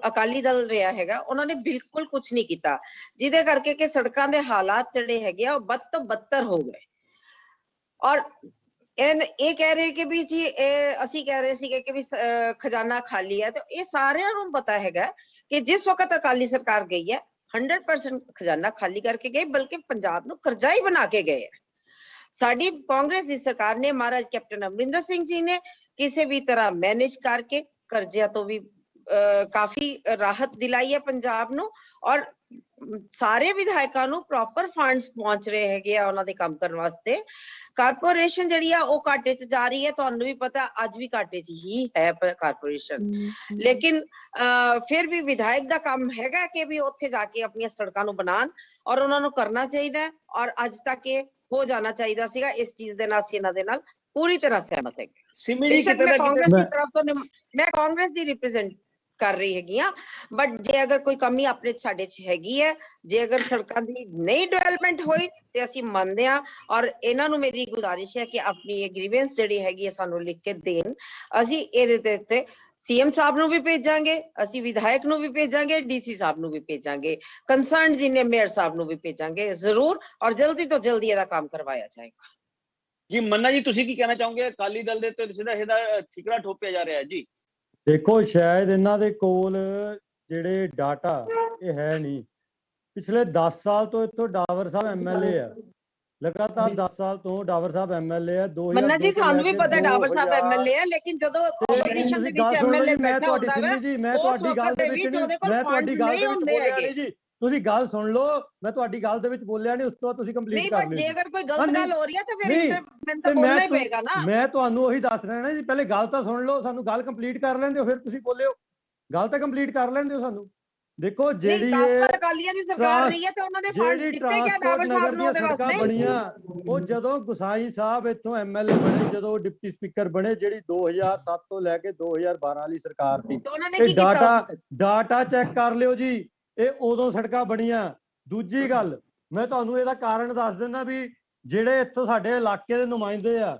ਅਕਾਲੀ ਦਲ ਰਿਹਾ ਹੈਗਾ, ਉਹਨਾਂ ਨੇ ਬਿਲਕੁਲ ਕੁਝ ਨਹੀਂ ਕੀਤਾ, ਜਿਹਦੇ ਕਰਕੇ ਕਿ ਸੜਕਾਂ ਦੇ ਹਾਲਾਤ ਜਿਹੜੇ ਹੈਗੇ ਆ ਉਹ ਬਦ ਤੋਂ ਬਦਤਰ ਹੋ ਗਏ। ਔਰ ਇਹ ਕਹਿ ਰਹੇ ਕਿ ਵੀ ਜੀ ਅਸੀਂ ਕਹਿ ਰਹੇ ਸੀਗੇ ਕਿ ਵੀ ਖਜ਼ਾਨਾ ਖਾਲੀ ਹੈ, ਤੇ ਇਹ ਸਾਰਿਆਂ ਨੂੰ ਪਤਾ ਹੈਗਾ ਕਿ ਜਿਸ ਵਕਤ ਅਕਾਲੀ ਸਰਕਾਰ ਗਈ ਹੈ 100% ਖਜ਼ਾਨਾ ਖਾਲੀ ਕਰਕੇ ਗਏ, ਬਲਕਿ ਪੰਜਾਬ ਨੂੰ ਕਰਜ਼ਾਈ ਬਣਾ ਕੇ ਗਏ ਹੈ। ਸਾਡੀ ਕਾਂਗਰਸ ਦੀ ਸਰਕਾਰ ਨੇ, ਮਹਾਰਾਜ ਕੈਪਟਨ ਅਮਰਿੰਦਰ ਸਿੰਘ ਜੀ ਨੇ ਕਿਸੇ ਵੀ ਤਰ੍ਹਾਂ ਮੈਨੇਜ ਕਰਕੇ ਕਰਜ਼ਿਆਂ ਤੋਂ ਵੀ ਕਾਫੀ ਰਾਹਤ ਦਿਲਾਈ ਹੈ ਪੰਜਾਬ ਨੂੰ। ਔਰ ਸਾਰੇ ਵਿਧਾਇਕਾਂ ਨੂੰ ਪ੍ਰੋਪਰ ਫੰਡਸ ਪਹੁੰਚ ਰਹੇ ਹੈਗੇ ਆ ਉਹਨਾਂ ਦੇ ਕੰਮ ਕਰਨ ਵਾਸਤੇ। ਕਾਰਪੋਰੇਸ਼ਨ ਜਿਹੜੀ ਆ ਉਹ ਘਾਟੇ 'ਚ ਜਾ ਰਹੀ ਹੈ, ਤੁਹਾਨੂੰ ਵੀ ਪਤਾ ਅੱਜ ਵੀ ਘਾਟੇ 'ਚ ਹੀ ਹੈ ਕਾਰਪੋਰੇਸ਼ਨ। ਲੇਕਿਨ ਫਿਰ ਵੀ ਵਿਧਾਇਕ ਦਾ ਕੰਮ ਹੈਗਾ ਕਿ ਵੀ ਉੱਥੇ ਜਾ ਕੇ ਆਪਣੀਆਂ ਸੜਕਾਂ ਨੂੰ ਬਣਾਉਣ, ਔਰ ਉਹਨਾਂ ਨੂੰ ਕਰਨਾ ਚਾਹੀਦਾ। ਔਰ ਅੱਜ ਤੱਕ ਇਹ ਹੋ ਜਾਣਾ ਚਾਹੀਦਾ ਸੀਗਾ। ਇਸ ਚੀਜ਼ ਦੇ ਨਾਲ ਅਸੀਂ ਇਹਨਾਂ ਦੇ ਨਾਲ ਪੂਰੀ ਤਰ੍ਹਾਂ ਸਹਿਮਤ ਹੈਗੇ। ਸਿੰਮੀ ਜੀ ਕਿਤੇ ਮੈਂ ਕਾਂਗਰਸ ਦੀ ਤਰਫ ਤੋਂ ਮੈਂ ਕਾਂਗਰਸ ਦੀ ਰਿਪਰੈਜ਼ੈਂਟ ਕਰ ਰਹੀ ਹੈਗੀ ਆ, ਬਟ ਜੇ ਅਗਰ ਕੋਈ ਕਮੀ ਆਪਣੇ ਸਾਡੇ 'ਚ ਹੈਗੀ ਹੈ, ਜੇ ਅਗਰ ਸੜਕਾਂ ਦੀ ਨਹੀਂ ਡਿਵੈਲਪਮੈਂਟ ਹੋਈ ਤੇ ਅਸੀਂ ਮੰਨਦੇ ਹਾਂ। ਔਰ ਇਹਨਾਂ ਨੂੰ ਮੇਰੀ ਗੁਜ਼ਾਰਿਸ਼ ਹੈ ਕਿ ਆਪਣੀ ਇਹ ਗ੍ਰੀਵੈਂਸ ਜਿਹੜੀ ਹੈਗੀ ਹੈ ਸਾਨੂੰ ਲਿਖ ਕੇ ਦੇਣ। ਅਸੀਂ ਇਹਦੇ ਤੇ ਉੱਤੇ ਸੀਐਮ ਸਾਹਿਬ ਨੂੰ ਵੀ ਭੇਜਾਂਗੇ, ਅਸੀਂ ਵਿਧਾਇਕ ਨੂੰ ਵੀ ਭੇਜਾਂਗੇ, ਡੀਸੀ ਸਾਹਿਬ ਨੂੰ ਵੀ ਭੇਜਾਂਗੇ, ਕੰਸਰਨਡ ਜਿਨੇ ਮੇਅਰ ਸਾਹਿਬ ਨੂੰ ਵੀ ਭੇਜਾਂਗੇ ਜ਼ਰੂਰ, ਔਰ ਜਲਦੀ ਤੋਂ ਜਲਦੀ ਇਹਦਾ ਕੰਮ ਕਰਵਾਇਆ ਜਾਏਗਾ। ਜੀ ਮੰਨਾ ਜੀ, ਤੁਸੀਂ ਕੀ ਕਹਿਣਾ ਚਾਹੋਗੇ? ਅਕਾਲੀ ਦਲ ਦੇ ਤੇ ਸਿੱਧਾ ਇਹਦਾ ਠਿਕਰਾ ਠੋਕਿਆ ਜਾ ਰਿਹਾ ਹੈ ਜੀ। ਦੇਖੋ ਸ਼ਾਇਦ ਇਹਨਾਂ ਦੇ ਕੋਲ ਜਿਹੜੇ ਡਾਟਾ ਇਹ ਹੈ ਨਹੀਂ। ਪਿਛਲੇ 10 ਸਾਲ ਤੋਂ ਇੱਥੋਂ ਡਾਵਰ ਸਾਹਿਬ ਐਮਐਲਏ ਆ, ਲਗਾਤਾਰ 10 ਸਾਲ ਤੋਂ ਡਾਵਰ ਸਾਹਿਬ ਐਮਐਲਏ ਆ। ਮੰਨਾ ਜੀ ਤੁਹਾਨੂੰ ਵੀ ਪਤਾ ਡਾਵਰ ਸਾਹਿਬ ਐਮਐਲਏ ਆ, ਲੇਕਿਨ ਜਦੋਂ ਆਪੋਜੀਸ਼ਨ ਦੇ ਵਿੱਚ ਐਮਐਲਏ ਮੈਂ ਤੁਹਾਡੀ ਸਿੰਮੀ ਜੀ, ਮੈਂ ਤੁਹਾਡੀ ਗੱਲ ਦੇ ਵਿੱਚ ਬੋਲਿਆ ਨਹੀਂ ਜੀ। ਤੁਸੀਂ ਗੱਲ ਸੁਣ ਲਓ, ਮੈਂ ਤੁਹਾਡੀ ਗੱਲ ਦੇ ਵਿੱਚ ਬੋਲਿਆ ਨਹੀਂ, ਉਸ ਤੋਂ ਬਾਅਦ ਤੁਸੀਂ ਕੰਪਲੀਟ ਕਰ ਲਿਓ। ਜੇ ਅਗਰ ਕੋਈ ਗਲਤ ਗੱਲ ਹੋ ਰਹੀ ਹੈ ਤਾਂ ਫਿਰ ਮੈਨੂੰ ਤਾਂ ਬੋਲਣਾ ਹੀ ਪਏਗਾ ਨਾ। ਮੈਂ ਤੁਹਾਨੂੰ ਉਹੀ ਦੱਸ ਰਿਹਾ ਨਾ ਜੀ, ਪਹਿਲੇ ਗੱਲ ਤਾਂ ਸੁਣ ਲਓ, ਸਾਨੂੰ ਗੱਲ ਕੰਪਲੀਟ ਕਰ ਲੈਂਦੇ ਹੋ ਫਿਰ ਤੁਸੀਂ ਬੋਲਿਓ। ਗੱਲ ਤਾਂ ਕੰਪਲੀਟ ਕਰ ਲੈਂਦੇ ਹੋ ਸਾਨੂੰ। ਦੇਖੋ ਜਿਹੜੀ ਅਕਾਲੀਆਂ ਦੀ ਸਰਕਾਰ ਰਹੀ ਹੈ ਤੇ ਉਹਨਾਂ ਨੇ ਫੰਡ ਦਿੱਤੇ ਗਿਆ ਡਾਵਰ ਸਾਹਿਬ ਨੂੰ ਉਹਦੇ ਵਾਸਤੇ ਬਣੀਆਂ। ਉਹ ਜਦੋਂ ਗੁਸਾਈ ਸਾਹਿਬ ਇੱਥੋਂ ਐਮਐਲਏ ਬਣੇ, ਜਦੋਂ ਡਿਪਟੀ ਸਪੀਕਰ ਬਣੇ, ਜਿਹੜੀ 2007 ਤੋਂ ਲੈ ਕੇ 2012 ਵਾਲੀ ਸਰਕਾਰ ਸੀ, ਇਹ ਡਾਟਾ ਚੈੱਕ ਕਰ ਲਿਓ ਜੀ, ਇਹ ਉਦੋਂ ਸੜਕਾਂ ਬਣੀਆਂ। ਦੂਜੀ ਗੱਲ ਮੈਂ ਤੁਹਾਨੂੰ ਇਹਦਾ ਕਾਰਨ ਦੱਸ ਦਿੰਦਾ ਵੀ ਜਿਹੜੇ ਇੱਥੋਂ ਸਾਡੇ ਇਲਾਕੇ ਦੇ ਨੁਮਾਇੰਦੇ ਆ,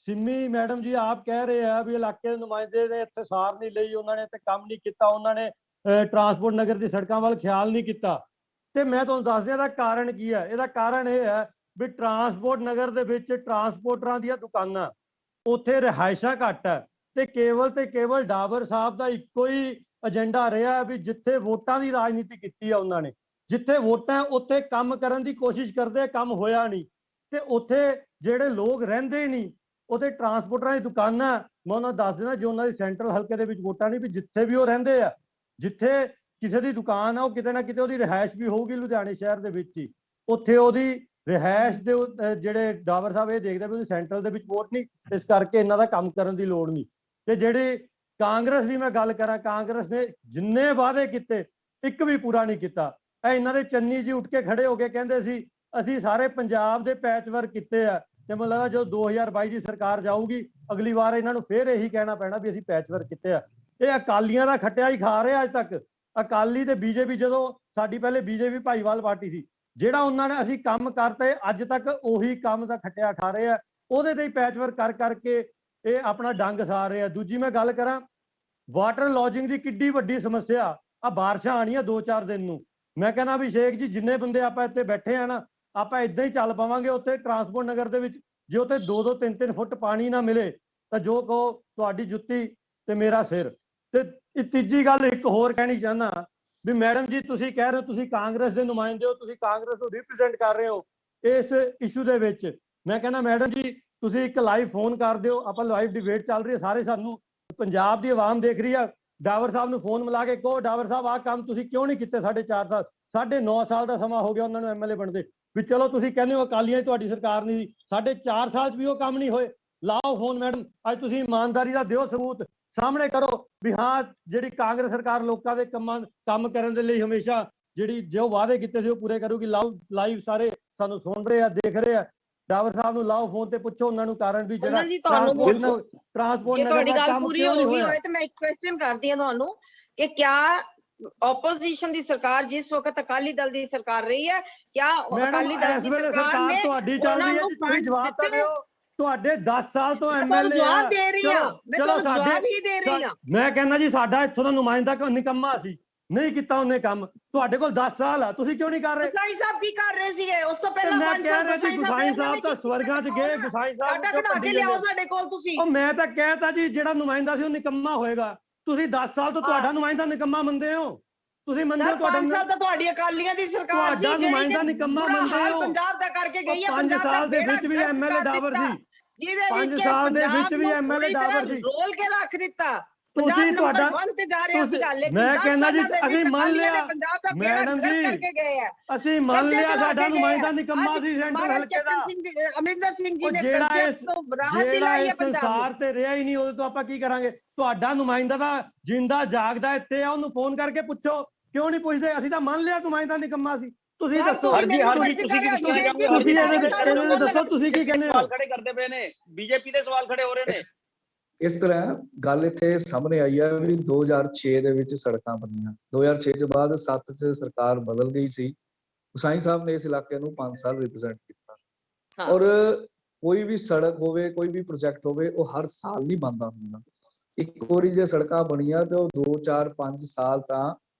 ਸਿੰਮੀ ਮੈਡਮ ਜੀ ਆਪ ਕਹਿ ਰਹੇ ਆ ਵੀ ਇਲਾਕੇ ਦੇ ਨੁਮਾਇੰਦੇ ਨੇ ਇੱਥੇ ਸਾਰ ਨਹੀਂ ਲਈ, ਉਹਨਾਂ ਨੇ ਇੱਥੇ ਕੰਮ ਨਹੀਂ ਕੀਤਾ, ਉਹਨਾਂ ਨੇ ਟਰਾਂਸਪੋਰਟ ਨਗਰ ਦੀ ਸੜਕਾਂ ਵੱਲ ਖਿਆਲ ਨਹੀਂ ਕੀਤਾ। ਤੇ ਮੈਂ ਤੁਹਾਨੂੰ ਦੱਸ ਦਿਆਂ ਇਹਦਾ ਕਾਰਨ ਕੀ ਹੈ। ਇਹਦਾ ਕਾਰਨ ਇਹ ਹੈ ਵੀ ਟਰਾਂਸਪੋਰਟ ਨਗਰ ਦੇ ਵਿੱਚ ਟਰਾਂਸਪੋਰਟਰਾਂ ਦੀਆਂ ਦੁਕਾਨਾਂ, ਉੱਥੇ ਰਿਹਾਇਸ਼ਾਂ ਘੱਟ ਹੈ, ਤੇ ਕੇਵਲ ਡਾਬਰ ਸਾਹਿਬ ਦਾ ਇੱਕੋ ਹੀ ਏਜੰਡਾ ਰਿਹਾ ਵੀ ਜਿੱਥੇ ਵੋਟਾਂ ਦੀ ਰਾਜਨੀਤੀ ਕੀਤੀ ਆ ਉਹਨਾਂ ਨੇ, ਜਿੱਥੇ ਵੋਟਾਂ ਉੱਥੇ ਕੰਮ ਕਰਨ ਦੀ ਕੋਸ਼ਿਸ਼ ਕਰਦੇ, ਕੰਮ ਹੋਇਆ ਨਹੀਂ। ਤੇ ਉੱਥੇ ਜਿਹੜੇ ਲੋਕ ਰਹਿੰਦੇ ਹੀ ਨਹੀਂ, ਉੱਥੇ ਟਰਾਂਸਪੋਰਟਰਾਂ ਦੀ ਦੁਕਾਨਾਂ, ਮੈਂ ਉਹਨਾਂ ਦੱਸ ਦੇਣਾ ਜੋ ਉਹਨਾਂ ਦੀ ਸੈਂਟਰਲ ਹਲਕੇ ਦੇ ਵਿੱਚ ਵੋਟਾਂ ਨਹੀਂ, ਵੀ ਜਿੱਥੇ ਵੀ ਉਹ ਰਹਿੰਦੇ ਆ, ਜਿੱਥੇ ਕਿਸੇ ਦੀ ਦੁਕਾਨ ਆ, ਉਹ ਕਿਤੇ ਨਾ ਕਿਤੇ ਉਹਦੀ ਰਿਹਾਇਸ਼ ਵੀ ਹੋਊਗੀ ਲੁਧਿਆਣੇ ਸ਼ਹਿਰ ਦੇ ਵਿੱਚ ਹੀ। ਉੱਥੇ ਉਹਦੀ ਰਿਹਾਇਸ਼ ਦੇ ਜਿਹੜੇ ਡਾਵਰ ਸਾਹਿਬ ਇਹ ਦੇਖਦੇ ਵੀ ਉਹਦੀ ਸੈਂਟਰਲ ਦੇ ਵਿੱਚ ਵੋਟ ਨਹੀਂ, ਇਸ ਕਰਕੇ ਇਹਨਾਂ ਦਾ ਕੰਮ ਕਰਨ ਦੀ ਲੋੜ ਨਹੀਂ। ਤੇ ਜਿਹੜੇ ਕਾਂਗਰਸ ਦੀ ਮੈਂ ਗੱਲ ਕਰਾਂ, ਕਾਂਗਰਸ ਨੇ ਜਿੰਨੇ ਵਾਅਦੇ ਕੀਤੇ ਇੱਕ ਵੀ ਪੂਰਾ ਨਹੀਂ ਕੀਤਾ। ਇਹ ਇਹਨਾਂ ਦੇ ਚੰਨੀ ਜੀ ਉੱਠ ਕੇ ਖੜੇ ਹੋ ਕੇ ਕਹਿੰਦੇ ਸੀ ਅਸੀਂ ਸਾਰੇ ਪੰਜਾਬ ਦੇ ਪੈਚ ਵਰਕ ਕੀਤੇ ਆ, ਤੇ ਮੈਨੂੰ ਲੱਗਦਾ ਜਦੋਂ 2022 ਦੀ ਸਰਕਾਰ ਜਾਊਗੀ ਅਗਲੀ ਵਾਰ ਇਹਨਾਂ ਨੂੰ ਫੇਰ ਇਹੀ ਕਹਿਣਾ ਪੈਣਾ ਵੀ ਅਸੀਂ ਪੈਚ ਵਰਕ ਕੀਤੇ ਆ। ਇਹ ਅਕਾਲੀਆਂ ਦਾ ਖੱਟਿਆ ਹੀ ਖਾ ਰਹੇ ਅੱਜ ਤੱਕ। ਅਕਾਲੀ ਤੇ ਬੀਜੇਪੀ, ਜਦੋਂ ਸਾਡੀ ਪਹਿਲੇ ਬੀਜੇਪੀ ਭਾਈਵਾਲ ਪਾਰਟੀ ਸੀ, ਜਿਹੜਾ ਉਹਨਾਂ ਨੇ ਅਸੀਂ ਕੰਮ ਕਰਤੇ ਅੱਜ ਤੱਕ ਉਹੀ ਕੰਮ ਦਾ ਖੱਟਿਆ ਖਾ ਰਹੇ ਆ, ਉਹਦੇ ਤੇ ਹੀ ਪੈਚ ਵਰਕ ਕਰ ਕਰਕੇ ਇਹ ਆਪਣਾ ਡੰਗ ਸਾਰ ਰਹੇ ਆ। ਦੂਜੀ ਮੈਂ ਗੱਲ ਕਰਾਂ, ਵਾਟਰ ਲੌਜਿੰਗ ਦੀ ਕਿੱਡੀ ਵੱਡੀ ਸਮੱਸਿਆ ਆ, ਬਾਰਿਸ਼ਾਂ ਆਣੀਆਂ 2-4 ਦਿਨ ਨੂੰ। ਮੈਂ ਕਹਿੰਦਾ ਅਭਿਸ਼ੇਕ ਜੀ ਜਿੰਨੇ ਬੰਦੇ ਆਪਾਂ ਇੱਥੇ ਬੈਠੇ ਆ ਨਾ, ਆਪਾਂ ਇਦਾਂ ਹੀ ਚੱਲ ਪਾਵਾਂਗੇ ਉੱਥੇ ਟਰਾਂਸਪੋਰਟ ਨਗਰ ਦੇ ਵਿੱਚ। ਜੇ ਉੱਥੇ 2-2 3-3 ਫੁੱਟ ਪਾਣੀ ਨਾ ਮਿਲੇ ਤਾਂ ਜੋ ਕਹੋ ਤੁਹਾਡੀ ਜੁੱਤੀ ਤੇ ਮੇਰਾ ਸਿਰ। ਤੇ ਤੀਜੀ ਗੱਲ ਇੱਕ ਹੋਰ ਕਹਿਣੀ ਚਾਹੁੰਦਾ ਵੀ ਮੈਡਮ ਜੀ ਤੁਸੀਂ ਕਹਿ ਰਹੇ ਹੋ ਤੁਸੀਂ ਕਾਂਗਰਸ ਦੇ ਨੁਮਾਇੰਦੇ ਹੋ, ਤੁਸੀਂ ਕਾਂਗਰਸ ਨੂੰ ਰਿਪਰੈਜ਼ੈਂਟ ਕਰ ਰਹੇ ਹੋ ਇਸ ਇਸ਼ੂ ਦੇ ਵਿੱਚ। ਮੈਂ ਕਹਿੰਦਾ ਮੈਡਮ ਜੀ ਤੁਸੀਂ ਇੱਕ ਲਾਈਵ ਫੋਨ ਕਰ ਦਿਓ, ਆਪਾਂ ਲਾਈਵ ਡਿਬੇਟ ਚੱਲ ਰਹੀ ਹੈ, ਸਾਰੇ ਸਾਨੂੰ ਪੰਜਾਬ ਦੀ ਆਵਾਮ ਦੇਖ ਰਹੀ ਆ। ਡਾਵਰ ਸਾਹਿਬ ਨੂੰ ਫੋਨ ਮਿਲਾ ਕੇ ਕਹੋ ਡਾਵਰ ਸਾਹਿਬ ਆਹ ਕੰਮ ਤੁਸੀਂ ਕਿਉਂ ਨਹੀਂ ਕੀਤੇ 4.5 ਸਾਲ 9.5 ਸਾਲ ਦਾ ਸਮਾਂ ਹੋ ਗਿਆ ਉਹਨਾਂ ਨੂੰ ਐਮਐਲਏ ਬਣਦੇ। ਵੀ ਚਲੋ ਤੁਸੀਂ ਕਹਿੰਦੇ ਹੋ ਅਕਾਲੀਆਂ 'ਚ ਤੁਹਾਡੀ ਸਰਕਾਰ ਨਹੀਂ ਸੀ, 4.5 ਸਾਲ 'ਚ ਵੀ ਉਹ ਕੰਮ ਨਹੀਂ ਹੋਏ। ਲਾਓ ਫੋਨ ਮੈਡਮ, ਅੱਜ ਤੁਸੀਂ ਇਮਾਨਦਾਰੀ ਦਾ ਦਿਓ ਸਬੂਤ, ਸਾਹਮਣੇ ਕਰੋ ਵੀ ਹਾਂ ਜਿਹੜੀ ਕਾਂਗਰਸ ਸਰਕਾਰ ਲੋਕਾਂ ਦੇ ਕੰਮ ਕਰਨ ਦੇ ਲਈ ਹਮੇਸ਼ਾ ਜਿਹੜੀ ਜੋ ਵਾਅਦੇ ਕੀਤੇ ਸੀ ਉਹ ਪੂਰੇ ਕਰੂਗੀ। ਲਾਈਵ ਸਾਰੇ ਸਾਨੂੰ ਸੁਣ ਰਹੇ ਆ, ਦੇਖ ਰਹੇ ਆ। ਡਾਵਰ ਸਾਹਿਬ ਨੂੰ ਲਾਓ ਫੋਨ ਤੇ ਪੁੱਛੋ ਉਹਨਾਂ ਨੂੰ ਕਾਰਨ ਵੀ ਜਿਹੜਾ ਟਰਾਂਸਪੋਰਟ ਨਗਰ ਦਾ ਕੰਮ ਕਿਉਂ ਨਹੀਂ ਹੋਇਆ। ਤੇ ਮੈਂ ਇੱਕ ਕੁਐਸਚਨ ਕਰਦੀ ਹਾਂ ਤੁਹਾਨੂੰ ਕਿ ਕਿਆ ਆਪੋਜੀਸ਼ਨ ਦੀ ਸਰਕਾਰ ਜਿਸ ਵਕਤ ਅਕਾਲੀ ਦਲ ਦੀ ਸਰਕਾਰ ਰਹੀ ਹੈ, ਕਿਆ ਅਕਾਲੀ ਦਲ ਦੀ ਸਰਕਾਰ ਨੇ ਤੁਹਾਡੀ ਚੱਲ ਰਹੀ ਹੈ ਜੀ, ਤੁਸੀਂ ਜਵਾਬ ਤਾਂ ਦਿਓ। ਤੁਹਾਡੇ 10 ਸਾਲ ਤੋਂ ਐਮਐਲਏ ਆ, ਚਲੋ ਸਾਡੇ ਮੈਂ ਕਹਿੰਦਾ ਜੀ ਸਾਡਾ ਇੱਥੋਂ ਦਾ ਨੁਮਾਇੰਦਾ ਨਿਕੰਮਾ ਸੀ, ਨਹੀਂ ਕੀਤਾ ਉਹਨੇ ਕੰਮ। ਤੁਹਾਡੇ ਕੋਲ 10 ਸਾਲ ਆ, ਤੁਸੀਂ ਕਿਉਂ ਨਹੀਂ ਕਰ ਰਹੇ? ਗੁਸਾਈ ਸਾਹਿਬ ਕੀ ਕਰ ਰਹੇ ਸੀਗੇ ਉਸ ਤੋਂ ਪਹਿਲਾਂ? ਮੈਂ ਕਹਿ ਰਿਹਾ ਸੀ ਗੁਸਾਈ ਸਾਹਿਬ ਤਾਂ ਸਵਰਗਾਂ 'ਚ ਗਏ, ਗੁਸਾਈ ਸਾਹਿਬ ਨੂੰ ਕਢਾ ਕੇ ਲਿਆਓ ਸਾਡੇ ਕੋਲ ਤੁਸੀਂ। ਉਹ ਮੈਂ ਤਾਂ ਕਹਿਤਾ ਜੀ ਜਿਹੜਾ ਨੁਮਾਇੰਦਾ ਸੀ ਉਹ ਨਿਕੰਮਾ ਹੋਏਗਾ। ਤੁਸੀਂ 10 ਸਾਲ ਤੋਂ ਤੁਹਾਡਾ ਨੁਮਾਇੰਦਾ ਨਿਕੰਮਾ ਮੰਨਦੇ ਹੋ? ਤੁਸੀਂ ਮੰਨਦੇ ਹੋ ਤੁਹਾਡਾ ਤੁਹਾਡੀ ਅਕਾਲੀਆਂ ਦੀ ਸਰਕਾਰ ਸੀ, ਤੁਹਾਡਾ ਨੁਮਾਇੰਦਾ ਨਿਕੰਮਾ ਮੰਨਦੇ ਹੋ? ਪੰਜਾਬ ਦਾ ਕਰਕੇ ਗਈ ਹੈ। 5 ਸਾਲ ਦੇ ਵਿੱਚ ਵੀ ਐਮਐਲਏ ਡਾਵਰ ਸੀ, 5 ਸਾਲ ਦੇ ਵਿੱਚ ਵੀ ਐਮਐਲਏ ਡਾਵਰ ਸੀ। ਰੋਲ ਕੇ ਰੱਖ ਦਿੱਤਾ ਤੁਸੀਂ ਤੁਹਾਡਾ ਮੈਂ ਕਹਿੰਦਾ ਜੀ ਅਸੀਂ ਮੰਨ ਲਿਆ ਮੈਡਮ ਜੀ, ਅਸੀਂ ਮੰਨ ਲਿਆ ਸਾਡਾ ਨੁਮਾਇੰਦਾ ਨਿਕੰਮਾ ਸੀ ਸੈਂਟਰਲ ਹਲਕੇ ਦਾ। ਅਮਰਿੰਦਰ ਸਿੰਘ ਜੀ ਨੇ ਜਿਹੜਾ ਇਸ ਸੰਸਾਰ ਤੇ ਰਿਹਾ ਹੀ ਨਹੀਂ, ਉਹਦੇ ਤੋਂ ਆਪਾਂ ਕੀ ਕਰਾਂਗੇ? ਤੁਹਾਡਾ ਨੁਮਾਇੰਦਾ ਦਾ ਜਿੰਦਾ ਜਾਗਦਾ ਇੱਥੇ ਆ, ਉਹਨੂੰ ਫੋਨ ਕਰਕੇ ਪੁੱਛੋ। ਕਿਉਂ ਨਹੀਂ ਪੁੱਛਦੇ? ਅਸੀਂ ਤਾਂ ਮੰਨ ਲਿਆ ਨੁਮਾਇੰਦਾ ਨਿਕੰਮਾ ਸੀ। ਤੁਸੀਂ ਦੱਸੋ, ਤੁਸੀਂ ਇਹਦੇ ਦੱਸੋ ਤੁਸੀਂ ਕੀ ਕਹਿੰਦੇ ਹੋ? ਸਵਾਲ ਖੜੇ ਕਰਦੇ ਪਏ ਨੇ, ਬੀਜੇਪੀ ਦੇ ਸਵਾਲ ਖੜੇ ਹੋ ਰਹੇ ਨੇ। ਇਸ ਤਰ੍ਹਾਂ ਗੱਲ ਇੱਥੇ ਸਾਹਮਣੇ ਆਈ ਹੈ ਵੀ 2006 ਦੇ ਵਿੱਚ ਸੜਕਾਂ ਬਣੀਆਂ, 2006 ਤੋਂ ਬਾਅਦ 7 ਚ ਸਰਕਾਰ ਬਦਲ ਗਈ ਸੀ। ਹੁਸੈਨ ਸਾਹਿਬ ਨੇ ਇਸ ਇਲਾਕੇ ਨੂੰ 5 ਸਾਲ ਰਿਪਰੈਜ਼ੈਂਟ ਕੀਤਾ ਔਰ ਕੋਈ ਵੀ ਸੜਕ ਹੋਵੇ, ਕੋਈ ਵੀ ਪ੍ਰੋਜੈਕਟ ਹੋਵੇ, ਉਹ ਹਰ ਸਾਲ ਨਹੀਂ ਬਣਦਾ ਹੁੰਦਾ। ਇੱਕ ਵਾਰੀ ਜੇ ਸੜਕਾਂ ਬਣੀਆਂ ਤੇ ਉਹ 2, 4, 5 ਸਾਲ ਤਾਂ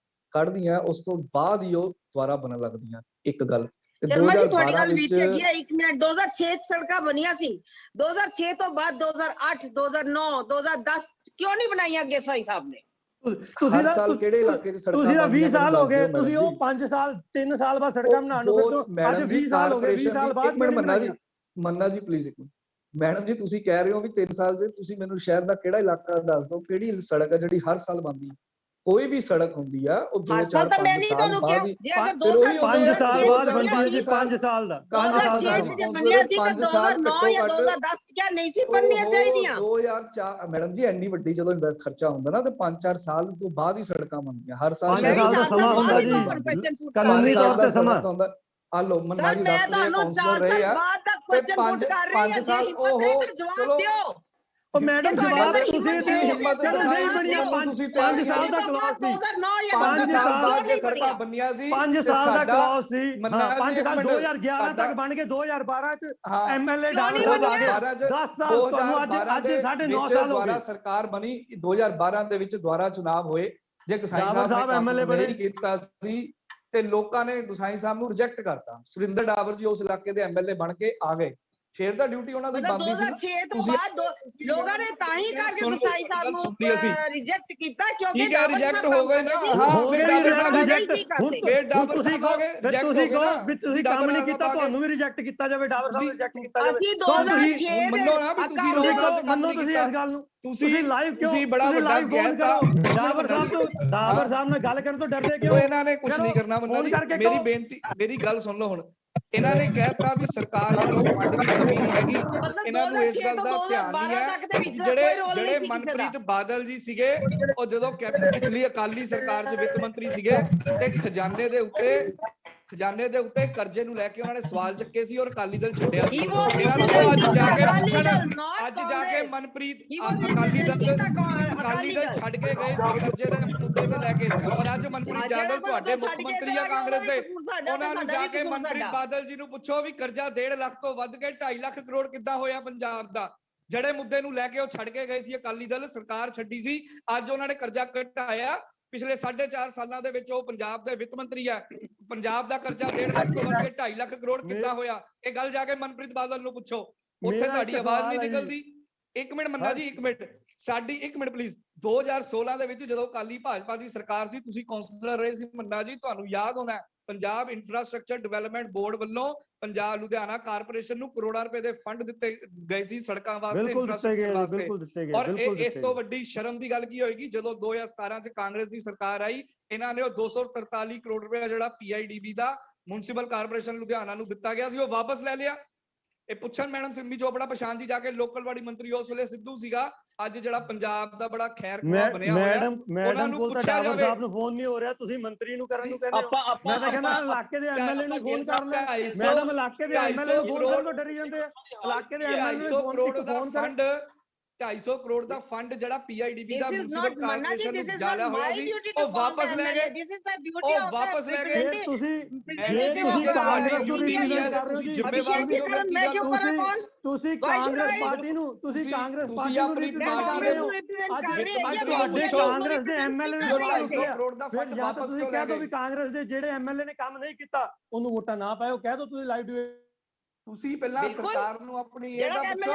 ਕੱਢਦੀਆਂ, ਉਸ ਤੋਂ ਬਾਅਦ ਹੀ ਉਹ ਦੁਬਾਰਾ ਬਣਨ ਲੱਗਦੀਆਂ। ਇੱਕ ਗੱਲ ਜਰਮਾ ਜੀ ਤੁਹਾਡੀ ਗੱਲ ਵਿੱਚ ਹੈਗੀ ਹੈ। 1 ਮਿੰਟ, 2006 ਸੜਕਾਂ ਬਣੀਆਂ ਸੀ, 2006 ਤੋਂ ਬਾਅਦ 2008, 2009, 2010 ਕਿਉਂ ਨਹੀਂ ਬਣਾਈਆਂ ਅੱਗੇ ਸਾਈ ਸਾਹਿਬ ਨੇ? ਤੁਸੀਂ ਤਾਂ ਕਿਹੜੇ ਇਲਾਕੇ 'ਚ ਸੜਕਾਂ? ਤੁਸੀਂ ਤਾਂ 20 ਸਾਲ ਹੋ ਗਏ, ਤੁਸੀਂ ਉਹ 5 ਸਾਲ 3 ਸਾਲ ਬਾਅਦ ਸੜਕਾਂ ਬਣਾਉਣ ਨੂੰ ਫਿਰਦੇ ਹੋ। ਅੱਜ 20 ਸਾਲ ਹੋ ਗਏ, 20 ਸਾਲ ਬਾਅਦ ਮੰਨਾ ਜੀ ਪਲੀਜ਼ ਇੱਕ ਮਿੰਟ। ਮੈਡਮ ਜੀ ਤੁਸੀਂ ਕਹਿ ਰਹੇ ਹੋ ਵੀ 3 ਸਾਲ 'ਚ, ਤੁਸੀਂ ਮੈਨੂੰ ਸ਼ਹਿਰ ਦਾ ਕਿਹੜਾ ਇਲਾਕਾ ਦੱਸ ਦਿਓ, ਕਿਹੜੀ ਸੜਕ ਹੈ ਜਿਹੜੀ ਹਰ ਸਾਲ ਬਣਦੀ? ਕੋਈ ਵੀ ਸੜਕ ਹੁੰਦੀ ਆ ਉਹ 2, 4, 5 ਸਾਲ ਬਾਅਦ ਹੀ 5 ਸਾਲ ਬਾਅਦ ਬਣਦੀ ਹੈ ਜੀ। 5 ਸਾਲ ਦਾ 5 ਸਾਲ ਦਾ 5 ਸਾਲ 2010 ਕਿਆ ਨਹੀਂ ਸੀ ਬਣਨੀਆਂ ਚਾਹੀਦੀਆਂ? 2004 ਮੈਡਮ ਜੀ ਇੰਨੀ ਵੱਡੀ ਜਦੋਂ ਖਰਚਾ ਹੁੰਦਾ ਨਾ ਤੇ 5-4 ਸਾਲ ਤੋਂ ਬਾਅਦ ਹੀ ਸੜਕਾਂ ਬਣਦੀਆਂ। ਹਰ ਸਾਲ 5 ਸਾਲ ਦਾ ਸਮਾਂ ਹੁੰਦਾ ਜੀ, ਕਾਨੂੰਨੀ ਤੌਰ ਤੇ ਸਮਾਂ ਹੁੰਦਾ। ਆ ਲੋ ਮੰਨਾ ਜੀ ਦੱਸ ਰਹੇ ਕਾਉਂਸਲਰ ਰਹੇ ਆ ਤੇ 5 ਸਾਲ ਉਹ ਚਲੋ ਉਹ ਮੈਡਮ ਜਵਾਬ ਤੁਸੀਂ ਹਿੰਮਤ ਨਹੀਂ ਬਣੀਆਂ। 5 ਸਾਲ ਦਾ ਕਲਾਸ ਸੀ, 5 ਸਾਲ ਬਾਅਦ ਜੇ ਸੜਕਾਂ ਬਣੀਆਂ ਸੀ, 5 ਸਾਲ ਦਾ ਕਲਾਸ ਸੀ। 5 ਸਾਲ 2011 ਤੱਕ ਬਣ ਕੇ 2012 ਚ ਐਮਐਲਏ ਡਾਵਰ ਆ ਗਏ। 10 ਸਾਲ ਤੁਹਾਨੂੰ ਅੱਜ 9.5 ਸਾਲ ਹੋ ਗਏ। ਸਰਕਾਰ ਬਣੀ 2012 ਦੇ ਵਿੱਚ ਦੁਬਾਰਾ ਚੁਣਾਵ ਹੋਏ। ਜੇ ਗੁਸਾਈ ਸਾਹਿਬ ਐਮਐਲਏ ਬਣੇ ਕੀਤਾ ਸੀ ਤੇ ਲੋਕਾਂ ਨੇ ਗੁਸਾਈ ਸਾਹਿਬ ਨੂੰ ਰਿਜੈਕਟ ਕਰਤਾ। ਸੁਰਿੰਦਰ ਡਾਵਰ ਜੀ ਉਸ ਇਲਾਕੇ ਦੇ ਐਮਐਲਏ ਬਣ ਕੇ ਆ ਗਏ। ਸ਼ੇਰ ਦਾ ਡਿਊਟੀ ਉਹਨਾਂ ਦੀ ਬਣਦੀ ਸੀ। 2006 ਤੋਂ ਬਾਅਦ ਲੋਕਾਂ ਨੇ ਤਾਂ ਹੀ ਕਰਕੇ ਗੁਸਾਈ ਸਾਹਿਬ ਨੂੰ ਰਿਜੈਕਟ ਕੀਤਾ ਕਿਉਂਕਿ ਠੀਕ ਹੈ, ਰਿਜੈਕਟ ਹੋ ਗਏ ਨਾ। ਹੋ ਗਏ ਰਿਜੈਕਟ। ਹੁਣ ਤੁਸੀਂ ਕਹੋ ਵੀ ਤੁਸੀਂ ਕੰਮ ਨਹੀਂ ਕੀਤਾ, ਤੁਹਾਨੂੰ ਵੀ ਰਿਜੈਕਟ ਕੀਤਾ ਜਾਵੇ। ਡਾਵਰ ਸਾਹਿਬ ਰਿਜੈਕਟ ਕੀਤਾ ਜਾਵੇ। ਅਸੀਂ 2006 ਮੰਨੋ ਨਾ ਵੀ ਤੁਸੀਂ ਮੰਨੋ ਤੁਸੀਂ ਇਸ ਗੱਲ ਨੂੰ। ਤੁਸੀਂ ਲਾਈਵ ਕਿਉਂ? ਤੁਸੀਂ ਬੜਾ ਵੱਡਾ ਫੋਨ ਕਰੋ ਡਾਵਰ ਸਾਹਿਬ ਨਾਲ ਗੱਲ ਕਰਨ ਤੋਂ ਡਰਦੇ ਕਿਉਂ? ਇਹਨਾਂ ਨੇ ਕੁਝ ਨਹੀਂ ਕਰਨਾ। ਮੰਨਾ ਜੀ ਮੇਰੀ ਬੇਨਤੀ, ਮੇਰੀ ਗੱਲ ਸੁਣ ਲਓ ਹੁਣ। ਇਹਨਾਂ ਨੇ ਕਹਿਤਾ ਵੀ ਸਰਕਾਰ ਵੱਲੋਂ ਫੰਡ ਦੀ ਕਮੀ ਨਹੀਂ ਹੈਗੀ। ਇਹਨਾਂ ਨੂੰ ਇਸ ਗੱਲ ਦਾ ਧਿਆਨ ਨਹੀਂ ਹੈ ਕਿ ਜਿਹੜੇ ਮਨਪ੍ਰੀਤ ਬਾਦਲ ਜੀ ਸੀਗੇ, ਉਹ ਜਦੋਂ ਪਿਛਲੀ ਅਕਾਲੀ ਸਰਕਾਰ 'ਚ ਵਿੱਤ ਮੰਤਰੀ ਸੀਗੇ ਤੇ ਖਜ਼ਾਨੇ ਦੇ ਉੱਤੇ ਕਰਜ਼ੇ ਨੂੰ ਲੈ ਕੇ ਉਹਨਾਂ ਨੇ ਸਵਾਲ ਚੱਕੇ ਸੀ ਔਰ ਅਕਾਲੀ ਦਲ ਛੱਡਿਆ ਸੀ। ਇਹਨਾਂ ਨੂੰ ਅੱਜ ਜਾ ਕੇ ਪੁੱਛਣ, ਅੱਜ ਜਾ ਕੇ ਮਨਪ੍ਰੀਤ ਅਕਾਲੀ ਦਲ ਛੱਡ ਕੇ ਗਏ ਸੀ ਕਰਜ਼ੇ ਦੇ ਮੁੱਦੇ ਤੋਂ ਲੈ ਕੇ, ਔਰ ਅੱਜ ਮਨਪ੍ਰੀਤ ਬਾਦਲ ਤੁਹਾਡੇ ਮੁੱਖ ਮੰਤਰੀ ਆ ਕਾਂਗਰਸ ਦੇ। ਉਹਨਾਂ ਨੂੰ ਜਾ ਕੇ ਮਨਪ੍ਰੀਤ ਬਾਦਲ ਜੀ ਨੂੰ ਪੁੱਛੋ ਵੀ ਕਰਜ਼ਾ 1.5 ਲੱਖ ਤੋਂ ਵੱਧ ਕੇ 2.5 ਲੱਖ ਕਰੋੜ ਕਿੱਦਾਂ ਹੋਇਆ ਪੰਜਾਬ ਦਾ। ਜਿਹੜੇ ਮੁੱਦੇ ਨੂੰ ਲੈ ਕੇ ਉਹ ਛੱਡ ਕੇ ਗਏ ਸੀ ਅਕਾਲੀ ਦਲ ਸਰਕਾਰ ਛੱਡੀ ਸੀ, ਅੱਜ ਉਹਨਾਂ ਨੇ ਕਰਜ਼ਾ ਘਟਾਇਆ। ਪਿਛਲੇ 4.5 ਸਾਲਾਂ ਦੇ ਵਿੱਚ ਉਹ ਪੰਜਾਬ ਦੇ ਵਿੱਤ ਮੰਤਰੀ ਹੈ। ਪੰਜਾਬ ਦਾ ਕਰਜ਼ਾ 1.5 ਲੱਖ ਤੋਂ ਵੱਧ ਕੇ 2.5 ਲੱਖ ਕਰੋੜ ਕਿੱਦਾਂ ਹੋਇਆ, ਇਹ ਗੱਲ ਜਾ ਕੇ ਮਨਪ੍ਰੀਤ ਬਾਦਲ ਨੂੰ ਪੁੱਛੋ। ਉੱਥੇ ਸਾਡੀ ਆਵਾਜ਼ ਨਹੀਂ ਨਿਕਲਦੀ। ਇੱਕ ਮਿੰਟ ਮੰਨਾ ਜੀ, ਇੱਕ ਮਿੰਟ ਸਾਡੀ, ਇੱਕ ਮਿੰਟ ਪਲੀਜ਼। 2016 ਦੇ ਵਿੱਚ ਜਦੋਂ ਅਕਾਲੀ ਭਾਜਪਾ ਦੀ ਸਰਕਾਰ ਸੀ, ਤੁਸੀਂ ਕਾਉਂਸਲਰ ਰਹੇ ਸੀ ਮੰਨਾ ਜੀ, ਤੁਹਾਨੂੰ ਯਾਦ ਹੋਣਾ ਪੰਜਾਬ ਇੰਫਰਾਸਟ੍ਰਕਚਰ ਡਿਵੈਲਪਮੈਂਟ ਬੋਰਡ ਵੱਲੋਂ ਪੰਜਾਬ ਲੁਧਿਆਣਾ ਕਾਰਪੋਰੇਸ਼ਨ ਨੂੰ ਕਰੋੜਾਂ ਰੁਪਏ ਦੇ ਫੰਡ ਦਿੱਤੇ ਗਏ ਸੀ ਸੜਕਾਂ ਵਾਸਤੇ, ਇੰਫਰਾਸਟ੍ਰਕਚਰ ਵਾਸਤੇ। ਔਰ ਇਸ ਤੋਂ ਵੱਡੀ ਸ਼ਰਮ ਦੀ ਗੱਲ ਕੀ ਹੋਏਗੀ, ਜਦੋਂ 2017 ਚ ਕਾਂਗਰਸ ਦੀ ਸਰਕਾਰ ਆਈ, ਇਹਨਾਂ ਨੇ ਉਹ 243 ਕਰੋੜ ਰੁਪਏ ਜਿਹੜਾ PIDB ਦਾ ਮੁਨਸਿਪਲ ਕਾਰਪੋਰੇਸ਼ਨ ਲੁਧਿਆਣਾ ਨੂੰ ਦਿੱਤਾ ਗਿਆ ਸੀ, ਉਹ ਵਾਪਸ ਲੈ ਲਿਆ। ਇਹ ਪੁੱਛਣ ਮੈਡਮ ਸਿੰਮੀ ਚੋਪੜਾ ਪਛਾਣ ਜੀ ਜਾ ਕੇ, ਲੋਕਲ ਬਾਡੀ ਮੰਤਰੀ ਉਸ ਵੇਲੇ ਸਿੱਧੂ ਸੀਗਾ, ਅੱਜ ਜਿਹੜਾ ਪੰਜਾਬ ਦਾ ਬੜਾ ਖੈਰ ਖੁਆ ਬਣਿਆ ਹੋਇਆ। ਮੈਡਮ ਕੋਲ ਤਾਂ ਡਾਵਰ ਸਾਹਿਬ ਨੂੰ ਫੋਨ ਨਹੀਂ ਹੋ ਰਿਹਾ, ਤੁਸੀਂ ਮੰਤਰੀ ਨੂੰ ਕਰਨ ਨੂੰ ਕਹਿੰਦੇ ਹੋ। ਮੈਂ ਤਾਂ ਕਹਿੰਦਾ ਇਲਾਕੇ ਦੇ ਐਮਐਲਏ ਨੂੰ ਫੋਨ ਕਰ ਲੈ। ਮੈਡਮ ਇਲਾਕੇ ਦੇ ਐਮਐਲਏ ਨੂੰ ਫੋਨ ਕਰਨ ਤੋਂ ਡਰੀ ਜਾਂਦੇ ਆ। ਇਲਾਕੇ ਦੇ ਐਮਐਲਏ ਨੂੰ ਫੋਨ ਕਰਨ। 250 ਕਰੋੜ ਦਾ ਫੰਡ ਜਿਹੜਾ PIDB ਦਾ ਮਿਊਨਿਸਪਲ ਕਾਰਪੋਰੇਸ਼ਨ ਨੂੰ ਜਾਲਿਆ ਹੋਇਆ ਸੀ, ਉਹ ਵਾਪਸ ਲੈ ਗਏ। ਉਹ ਵਾਪਸ ਲੈ ਗਏ। ਤੁਸੀਂ ਕਾਂਗਰਸ ਨੂੰ ਰਿਪਰੈਜ਼ੈਂਟ ਕਰ ਰਹੇ ਹੋ ਜੀ। ਤੁਸੀਂ ਕਾਂਗਰਸ ਪਾਰਟੀ ਨੂੰ ਰਿਪਰੈਜ਼ੈਂਟ ਕਰ ਰਹੇ ਹੋ। ਅੱਜ ਤੁਹਾਡੇ ਕਾਂਗਰਸ ਦੇ ਐਮਐਲਏ ਨੇ ਸਵਾਲ ਉੱਠਿਆ, ਫਿਰ ਜਾਂ ਤਾਂ ਤੁਸੀਂ ਕਹਿ ਦਿਓ ਵੀ ਕਾਂਗਰਸ ਦੇ ਜਿਹੜੇ ਐਮਐਲਏ ਨੇ ਕੰਮ ਨਹੀਂ ਕੀਤਾ ਉਹਨੂੰ ਵੋਟਾਂ ਨਾ ਪਾਇਓ, ਕਹਿ ਦਿਓ ਤੁਸੀਂ ਲਾਈਵ ਡਿਬੇਟ। ਤੁਸੀਂ ਪਹਿਲਾਂ ਸਰਕਾਰ ਨੂੰ ਆਪਣੀ ਇਹ ਦਾ ਪੁੱਛੋ,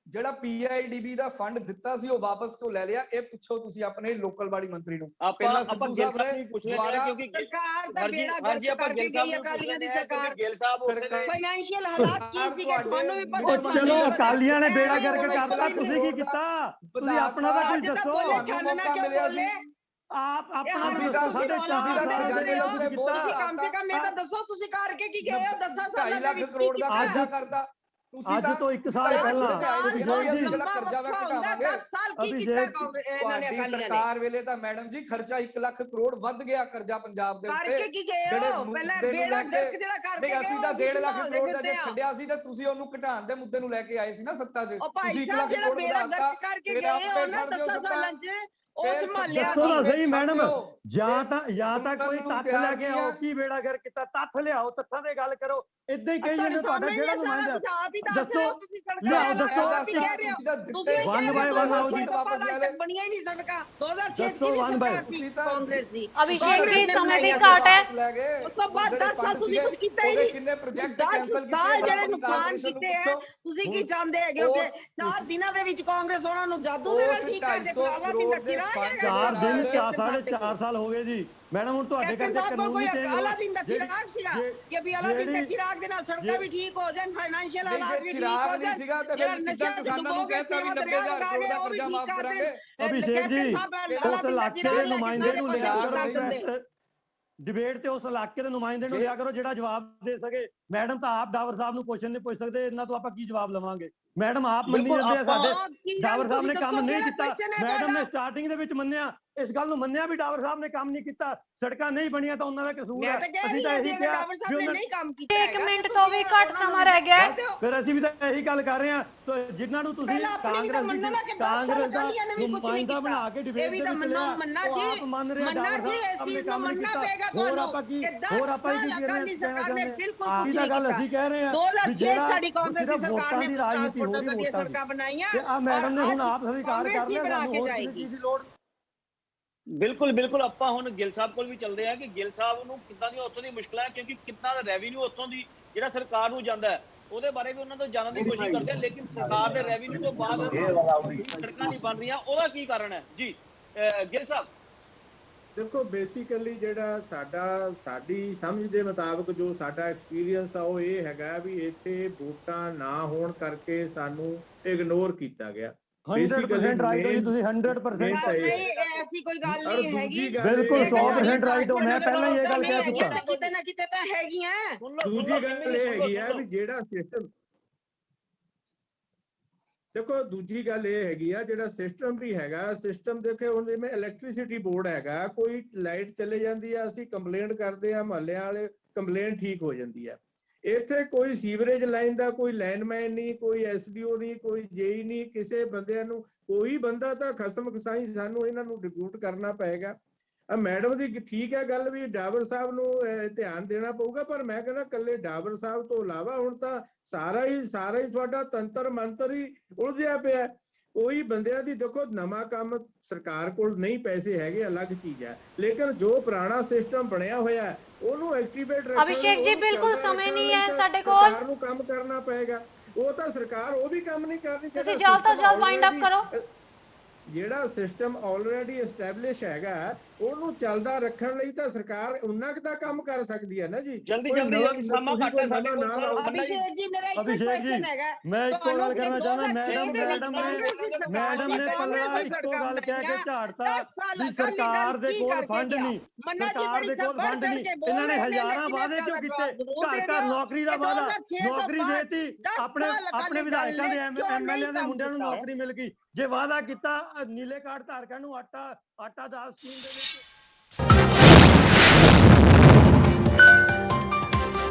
ਜਿਹੜਾ PIDB ਦਾ ਫੰਡ ਦਿੱਤਾ ਸੀ ਉਹ ਵਾਪਸ ਕਿਉਂ ਲੈ ਲਿਆ, ਇਹ ਪੁੱਛੋ ਤੁਸੀਂ ਆਪਣੇ ਲੋਕਲ ਬਾਡੀ ਮੰਤਰੀ ਨੂੰ। ਪਹਿਲਾਂ ਸਿੱਧੂ ਸਾਹਿਬ ਨੇ ਪੁੱਛ ਲਿਆ ਕਿਉਂਕਿ ਸਰਕਾਰ ਦਾ ਬੇੜਾ ਗਰਕ ਕਰਕੇ ਗਈ ਅਕਾਲੀਆਂ ਦੀ ਸਰਕਾਰ। ਗਿੱਲ ਸਾਹਿਬ ਫਾਈਨੈਂਸ਼ੀਅਲ ਹਾਲਾਤ ਕੀ ਸੀਗੇ ਤੁਹਾਨੂੰ ਵੀ ਪਤਾ। ਚਲੋ ਅਕਾਲੀਆਂ ਨੇ ਬੇੜਾ ਗਰਕ ਕਰਤਾ, ਤੁਸੀਂ ਕੀ ਕੀਤਾ? ਤੁਸੀਂ ਆਪਣਾ ਤਾਂ ਕੁਝ ਦੱਸੋ। ਮੌਕਾ ਮਿਲਿਆ ਸੀ, ਆਪ ਆਪਣਾ ਦੱਸੋ। 4.5 ਦਾ ਕਮ ਸੇ ਕਮ ਇਹ ਤਾਂ ਦੱਸੋ ਤੁਸੀਂ ਕਰਕੇ ਕੀ ਗਏ ਹੋ 10 ਸਾਲਾਂ ਦੇ ਵਿੱਚ। 2.5 ਲੱਖ ਕਰੋੜ ਦਾ ਖਰਚਾ ਕਰਦਾ ਅੱਜ ਤੋਂ 1 ਸਾਲ ਪਹਿਲਾਂ। ਅਭਿਸ਼ੇਕ ਜੀ ਜਿਹੜਾ ਕਰਜ਼ਾ ਵਾ ਘਟਾਵਾਂਗੇ, ਤੁਹਾਡੀ ਸਰਕਾਰ ਵੇਲੇ ਤਾਂ ਮੈਡਮ ਜੀ ਖਰਚਾ 1 ਲੱਖ ਕਰੋੜ ਵੱਧ ਗਿਆ ਕਰਜ਼ਾ ਪੰਜਾਬ ਦੇ ਉੱਤੇ। ਕਰਕੇ ਕੀ ਗਏ ਹੋ? ਪਹਿਲਾਂ ਬੇੜਾ ਗਰਕ ਜਿਹੜਾ ਕਰਕੇ ਗਏ, ਅਸੀਂ ਤਾਂ 1.5 ਲੱਖ ਕਰੋੜ ਦਾ ਜੇ ਛੱਡਿਆ ਸੀ ਤੇ ਤੁਸੀਂ ਉਹਨੂੰ ਘਟਾਉਣ ਦੇ ਮੁੱਦੇ ਨੂੰ ਲੈ ਕੇ ਆਏ ਸੀ ਨਾ ਸੱਤਾ 'ਚ। ਤੁਸੀਂ 1 ਲੱਖ ਕਰੋੜ ਵਧਾਤਾ, ਕਰਕੇ ਗਏ ਹੋ ਨਾ 10 ਸਾਲਾਂ 'ਚ। ਦੱਸੋ ਨਾ ਸਹੀ ਮੈਡਮ, ਜਾਂ ਤਾਂ ਕੋਈ ਤੱਥ ਲੈ ਕੇ ਆਓ ਕੀ ਬੇੜਾ ਗਰਕ ਕੀਤਾ, ਤੱਥ ਲਿਆਓ, ਤੱਥਾਂ ਤੇ ਗੱਲ ਕਰੋ। ਇਦਾਂ ਹੀ ਕਹੀ ਜਾਂਦੇ ਤੁਹਾਡਾ ਜਿਹੜਾ ਨੁਮਾਇੰਦਾ। ਦੱਸੋ ਲਿਆਓ, ਦੱਸੋ 1 ਬਾਏ 1 ਆਓ ਜੀ। ਬਣੀਆਂ ਹੀ ਨਹੀਂ ਸੜਕਾਂ 2006 ਦੀ ਕਾਂਗਰਸ ਦੀ। ਅਭਿਸ਼ੇਕ ਜੀ ਸਮੇਂ ਦੀ ਘਾਟ ਹੈ, ਉਸ ਤੋਂ ਬਾਅਦ 10 ਸਾਲ ਤੁਸੀਂ ਕੁਝ ਕੀਤਾ ਹੀ ਨਹੀਂ। ਕਿੰਨੇ ਪ੍ਰੋਜੈਕਟ 10 ਕੈਨਸਲ ਸਾਲ ਕੀਤੇ ਜਿਹੜੇ ਨੁਕਸਾਨ ਕੀਤੇ ਹੈ, ਤੁਸੀਂ ਕੀ ਚਾਹੁੰਦੇ ਹੈਗੇ ਹੋ? 4 ਦਿਨਾਂ ਦੇ ਵਿੱਚ ਕਾਂਗਰਸ ਉਹਨਾਂ ਨੂੰ ਜਾਦੂ ਦੇ ਨਾਲ ਠੀਕ ਕਰ ਦੇ। 4 ਦਿਨ 4.5 ਸਾਲ ਹੋ ਗਏ ਜੀ ਮੈਡਮ। ਹੁਣ ਤੁਹਾਡੇ ਕਰਕੇ ਕਾਨੂੰਨੀ ਚੇਂਜ ਹੋ ਅਲਾਦੀਨ ਦਾ ਚਿਰਾਗ ਸੀਗਾ ਕਿ ਵੀ ਅਲਾਦੀਨ ਦੇ ਚਿਰਾਗ ਦੇ ਨਾਲ ਸੜਕਾਂ ਵੀ ਠੀਕ ਹੋ ਜਾਣ, ਫਾਈਨੈਂਸ਼ੀਅਲ ਹਾਲਾਤ ਵੀ ਠੀਕ ਹੋ ਜਾਣ। ਸੀਗਾ ਤੇ ਫਿਰ ਕਿੱਦਾਂ ਕਿਸਾਨਾਂ ਨੂੰ ਕਹਿਤਾ ਵੀ 90,000 ਕਰੋੜ ਦਾ ਕਰਜ਼ਾ ਮਾਫ ਕਰਾਂਗੇ। ਅਭਿਸ਼ੇਕ ਜੀ ਉਸ ਇਲਾਕੇ ਦੇ ਨੁਮਾਇੰਦੇ ਨੂੰ ਲਿਆ ਕਰੋ ਡਿਬੇਟ ਤੇ, ਉਸ ਇਲਾਕੇ ਦੇ ਨੁਮਾਇੰਦੇ ਨੂੰ ਲਿਆ ਕਰੋ ਜਿਹੜਾ ਜਵਾਬ ਦੇ ਸਕੇ। ਮੈਡਮ ਤਾਂ ਆਪ ਡਾਵਰ ਸਾਹਿਬ ਨੂੰ ਕੁਐਸਚਨ ਨਹੀਂ ਪੁੱਛ ਸਕਦੇ, ਇਹਨਾਂ ਤੋਂ ਆਪਾਂ ਕੀ ਜਵਾਬ ਲਵਾਂਗੇ? ਮੈਡਮ ਆਪ ਮੰਨੀ ਜਾਂਦੇ ਆ ਸਾਡੇ ਡਾਵਰ ਸਾਹਿਬ ਨੇ ਕੰਮ ਨਹੀਂ ਕੀਤਾ। ਮੈਡਮ ਨੇ ਸਟਾਰਟਿੰਗ ਦੇ ਵਿੱਚ ਮੰਨਿਆ, ਇਸ ਗੱਲ ਨੂੰ ਮੰਨਿਆ ਵੀ ਡਾਵਰ ਸਾਹਿਬ ਨੇ ਕੰਮ ਨਹੀਂ ਕੀਤਾ, ਸੜਕਾਂ ਨਹੀਂ ਬਣੀਆਂ ਤਾਂ ਉਹਨਾਂ ਦਾ ਕਸੂਰ ਹੈ। ਅਸੀਂ ਤਾਂ ਇਹੀ ਕਿਹਾ ਵੀ ਉਹਨਾਂ ਨੇ ਕੰਮ ਕੀਤਾ। 1 ਮਿੰਟ ਤੋਂ ਵੀ ਘੱਟ ਸਮਾਂ ਰਹਿ ਗਿਆ। ਫਿਰ ਅਸੀਂ ਵੀ ਤਾਂ ਇਹੀ ਗੱਲ ਕਰ ਰਹੇ ਹਾਂ, ਜਿਨ੍ਹਾਂ ਨੂੰ ਤੁਸੀਂ ਕਾਂਗਰਸ ਦਾ ਨੁਮਾਇੰਦਾ ਬਣਾ ਕੇ ਡਿਬੇਟ ਦੇ ਵਿੱਚ ਲਿਆ, ਉਹ ਆਪ ਮੰਨ ਰਿਹਾ ਡਾਵਰ ਸਾਹਿਬ ਨੇ ਕੰਮ ਨਹੀਂ ਕੀਤਾ। ਹੋਰ ਆਪਾਂ ਕੀ ਕਹਿ ਰਹੇ ਗੱਲ ਅਸੀਂ ਕਹਿ ਰਹੇ ਹਾਂ ਵੀ ਜਿਹੜਾ ਸਿਰਫ ਵੋਟਾਂ ਦੀ ਰਾਜਨੀਤੀ ਹੋ ਰਹੀ ਵੋਟਾਂ ਦੀ, ਤੇ ਆ ਮੈਡਮ ਨੇ ਹੁਣ ਆਪ ਸਵੀਕਾਰ ਕਰ ਲਿਆ, ਸਾਨੂੰ ਹੋਰ ਕਿਸੇ ਚੀਜ਼ ਦੀ ਲੋੜ। ਬਿਲਕੁਲ ਆਪਾਂ ਹੁਣ ਗਿੱਲ ਸਾਹਿਬ ਕੋਲ ਵੀ ਚੱਲਦੇ ਆ ਕਿ ਗਿੱਲ ਸਾਹਿਬ ਨੂੰ ਕਿੱਦਾਂ ਦੀਆਂ ਉੱਥੋਂ ਦੀ ਮੁਸ਼ਕਲਾਂ ਹੈ, ਕਿਉਂਕਿ ਕਿੰਨਾ ਦਾ ਰੈਵਨਿਊ ਉੱਥੋਂ ਦੀ ਜਿਹੜਾ ਸਰਕਾਰ ਨੂੰ ਜਾਂਦਾ ਹੈ ਉਹਦੇ ਬਾਰੇ ਵੀ ਉਹਨਾਂ ਤੋਂ ਜਾਣਨ ਦੀ ਕੋਸ਼ਿਸ਼ ਕਰਦੇ ਆ, ਲੇਕਿਨ ਸਰਕਾਰ ਦੇ ਰੈਵਨਿਊ ਤੋਂ ਬਾਅਦ ਸੜਕਾਂ ਨਹੀਂ ਬਣ ਰਹੀਆਂ, ਉਹਦਾ ਕੀ ਕਾਰਨ ਹੈ ਜੀ ਗਿੱਲ ਸਾਹਿਬ? ਦੇਖੋ ਬੇਸਿਕਲੀ ਜਿਹੜਾ ਸਾਡੀ ਸਮਝ ਦੇ ਮੁਤਾਬਕ ਜੋ ਸਾਡਾ ਐਕਸਪੀਰੀਅੰਸ ਆ ਉਹ ਇਹ ਹੈਗਾ ਵੀ ਇੱਥੇ ਵੋਟਾਂ ਨਾ ਹੋਣ ਕਰਕੇ ਸਾਨੂੰ ਇਗਨੋਰ ਕੀਤਾ ਗਿਆ। 100% ਰਾਈਟ ਹੋ ਜੀ ਤੁਸੀਂ 100% ਨਹੀਂ ਐਸੀ ਕੋਈ ਗੱਲ ਔਰ ਨਹੀਂ ਹੈਗੀ ਦੂਜੀ ਗੱਲ ਬਿਲਕੁਲ ਇਹ 100% ਰਾਈਟ ਹੋ। ਮੈਂ ਪਹਿਲਾਂ ਹੀ ਇਹ ਗੱਲ ਕਹਿ ਚੁੱਕਾ। ਕਿਤੇ ਨਾ ਕਿਤੇ ਤਾਂ ਹੈਗੀਆਂ। ਦੂਜੀ ਗੱਲ ਇਹ ਹੈਗੀ ਆ ਵੀ ਜਿਹੜਾ ਸਿਸਟਮ ਦੇਖੋ, ਦੂਜੀ ਗੱਲ ਇਹ ਹੈਗੀ ਆ ਜਿਹੜਾ ਸਿਸਟਮ ਵੀ ਹੈਗਾ, ਸਿਸਟਮ ਦੇਖੋ ਹੁਣ ਜਿਵੇਂ ਇਲੈਕਟ੍ਰਿਸਿਟੀ ਬੋਰਡ ਹੈਗਾ, ਕੋਈ ਲਾਈਟ ਚਲੇ ਜਾਂਦੀ ਆ, ਅਸੀਂ ਕੰਪਲੇਂਟ ਕਰਦੇ ਆ, ਮਹੱਲਿਆਂ ਵਾਲੇ ਕੰਪਲੇਂਟ ਠੀਕ ਹੋ ਜਾਂਦੀ ਆ। ਇੱਥੇ ਕੋਈ ਸੀਵਰੇਜ ਲਾਈਨ ਦਾ ਕੋਈ ਲਾਈਨਮੈਨ ਨਹੀਂ, ਕੋਈ ਐਸਡੀਓ ਨਹੀਂ, ਕੋਈ ਜੇਈ ਨਹੀਂ, ਕਿਸੇ ਬੰਦਿਆਂ ਨੂੰ ਕੋਈ ਬੰਦਾ ਤਾਂ ਖਸਮ ਖਸਾਈ ਸਾਨੂੰ ਇਹਨਾਂ ਨੂੰ ਡਿਪਿਊਟ ਕਰਨਾ ਪਏਗਾ। ਮੈਡਮ ਦੀ ਠੀਕ ਹੈ ਗੱਲ ਵੀ ਡਾਬਰ ਸਾਹਿਬ ਨੂੰ ਧਿਆਨ ਦੇਣਾ ਪਊਗਾ, ਪਰ ਮੈਂ ਕਹਿੰਦਾ ਇਕੱਲੇ ਡਾਬਰ ਸਾਹਿਬ ਤੋਂ ਇਲਾਵਾ ਹੁਣ ਤਾਂ ਸਾਰਾ ਹੀ ਤੁਹਾਡਾ ਤੰਤਰ ਮੰਤਰ ਹੀ ਉਲਝਿਆ ਪਿਆ। ਕੋਈ ਬੰਦਿਆਂ ਦੀ ਦੇਖੋ ਨਵਾਂ ਕੰਮ ਸਰਕਾਰ ਕੋਲ ਨਹੀਂ ਪੈਸੇ ਹੈਗੇ, ਅਲੱਗ ਚੀਜ਼ ਹੈ, ਲੇਕਿਨ ਜੋ ਪੁਰਾਣਾ ਸਿਸਟਮ ਬਣਿਆ ਹੋਇਆ ਉਹਨੂੰ ਐਕਟੀਵੇਟ ਰੱਖਣਾ। ਅਭਿਸ਼ੇਕ ਜੀ ਬਿਲਕੁਲ ਸਮੇਂ ਨਹੀਂ ਹੈ ਸਾਡੇ ਕੋਲ, ਸਰਕਾਰ ਨੂੰ ਕੰਮ ਕਰਨਾ ਪਏਗਾ। ਉਹ ਤਾਂ ਸਰਕਾਰ ਉਹ ਵੀ ਕੰਮ ਨਹੀਂ ਕਰਨੀ। ਤੁਸੀਂ ਜਲਦ ਤੋਂ ਜਲਦ ਵਾਈਂਡ ਅਪ ਕਰੋ। ਜਿਹੜਾ ਸਿਸਟਮ ਆਲਰੇਡੀ ਐਸਟੈਬਲਿਸ਼ ਹੈਗਾ ਉਹਨੂੰ ਚੱਲਦਾ ਰੱਖਣ ਲਈ ਤਾਂ ਸਰਕਾਰ ਉਨਾ ਕੁ ਦਾ ਕੰਮ ਕਰ ਸਕਦੀ ਹੈ ਨਾ ਜੀ। ਜਲਦੀ ਸਮਾਂ ਘੱਟ ਹੈ ਸਾਡੇ ਕੋਲ। ਅਭਿਸ਼ੇਕ ਜੀ ਮੇਰਾ ਇੱਕ ਅਭਿਸ਼ੇਕ ਕੁਐਸਚਨ ਹੈਗਾ, ਮੈਂ ਇੱਕੋ ਗੱਲ ਕਹਿਣਾ ਚਾਹੁੰਦਾ। ਮੈਡਮ ਨੇ ਪੱਲਾ ਇੱਕੋ ਗੱਲ ਕਹਿ ਕੇ ਝਾੜਤਾ ਵੀ ਸਰਕਾਰ ਦੇ ਕੋਲ ਫੰਡ ਨਹੀਂ, ਸਰਕਾਰ ਦੇ ਕੋਲ ਫੰਡ ਨਹੀਂ। ਇਹਨਾਂ ਨੇ ਹਜ਼ਾਰਾਂ ਵਾਅਦੇ ਕਿਉਂ ਕੀਤੇ? ਘਰ ਘਰ ਨੌਕਰੀ ਦਾ ਵਾਅਦਾ, ਨੌਕਰੀ ਦੇਤੀ, ਆਪਣੇ ਵਿਧਾਇਕਾਂ ਦੇ ਐਮਐਲਏ ਦੇ ਮੁੰਡਿਆਂ ਨੂੰ ਨੌਕਰੀ ਮਿਲ ਗਈ। ਜੇ ਵਾਅਦਾ ਕੀਤਾ ਨੀਲੇ ਕਾਰਡ ਧਾਰਕਾਂ ਨੂੰ ਆਟਾ ਦਾਲ ਸਕੀਮ ਦੇ ਵਿੱਚ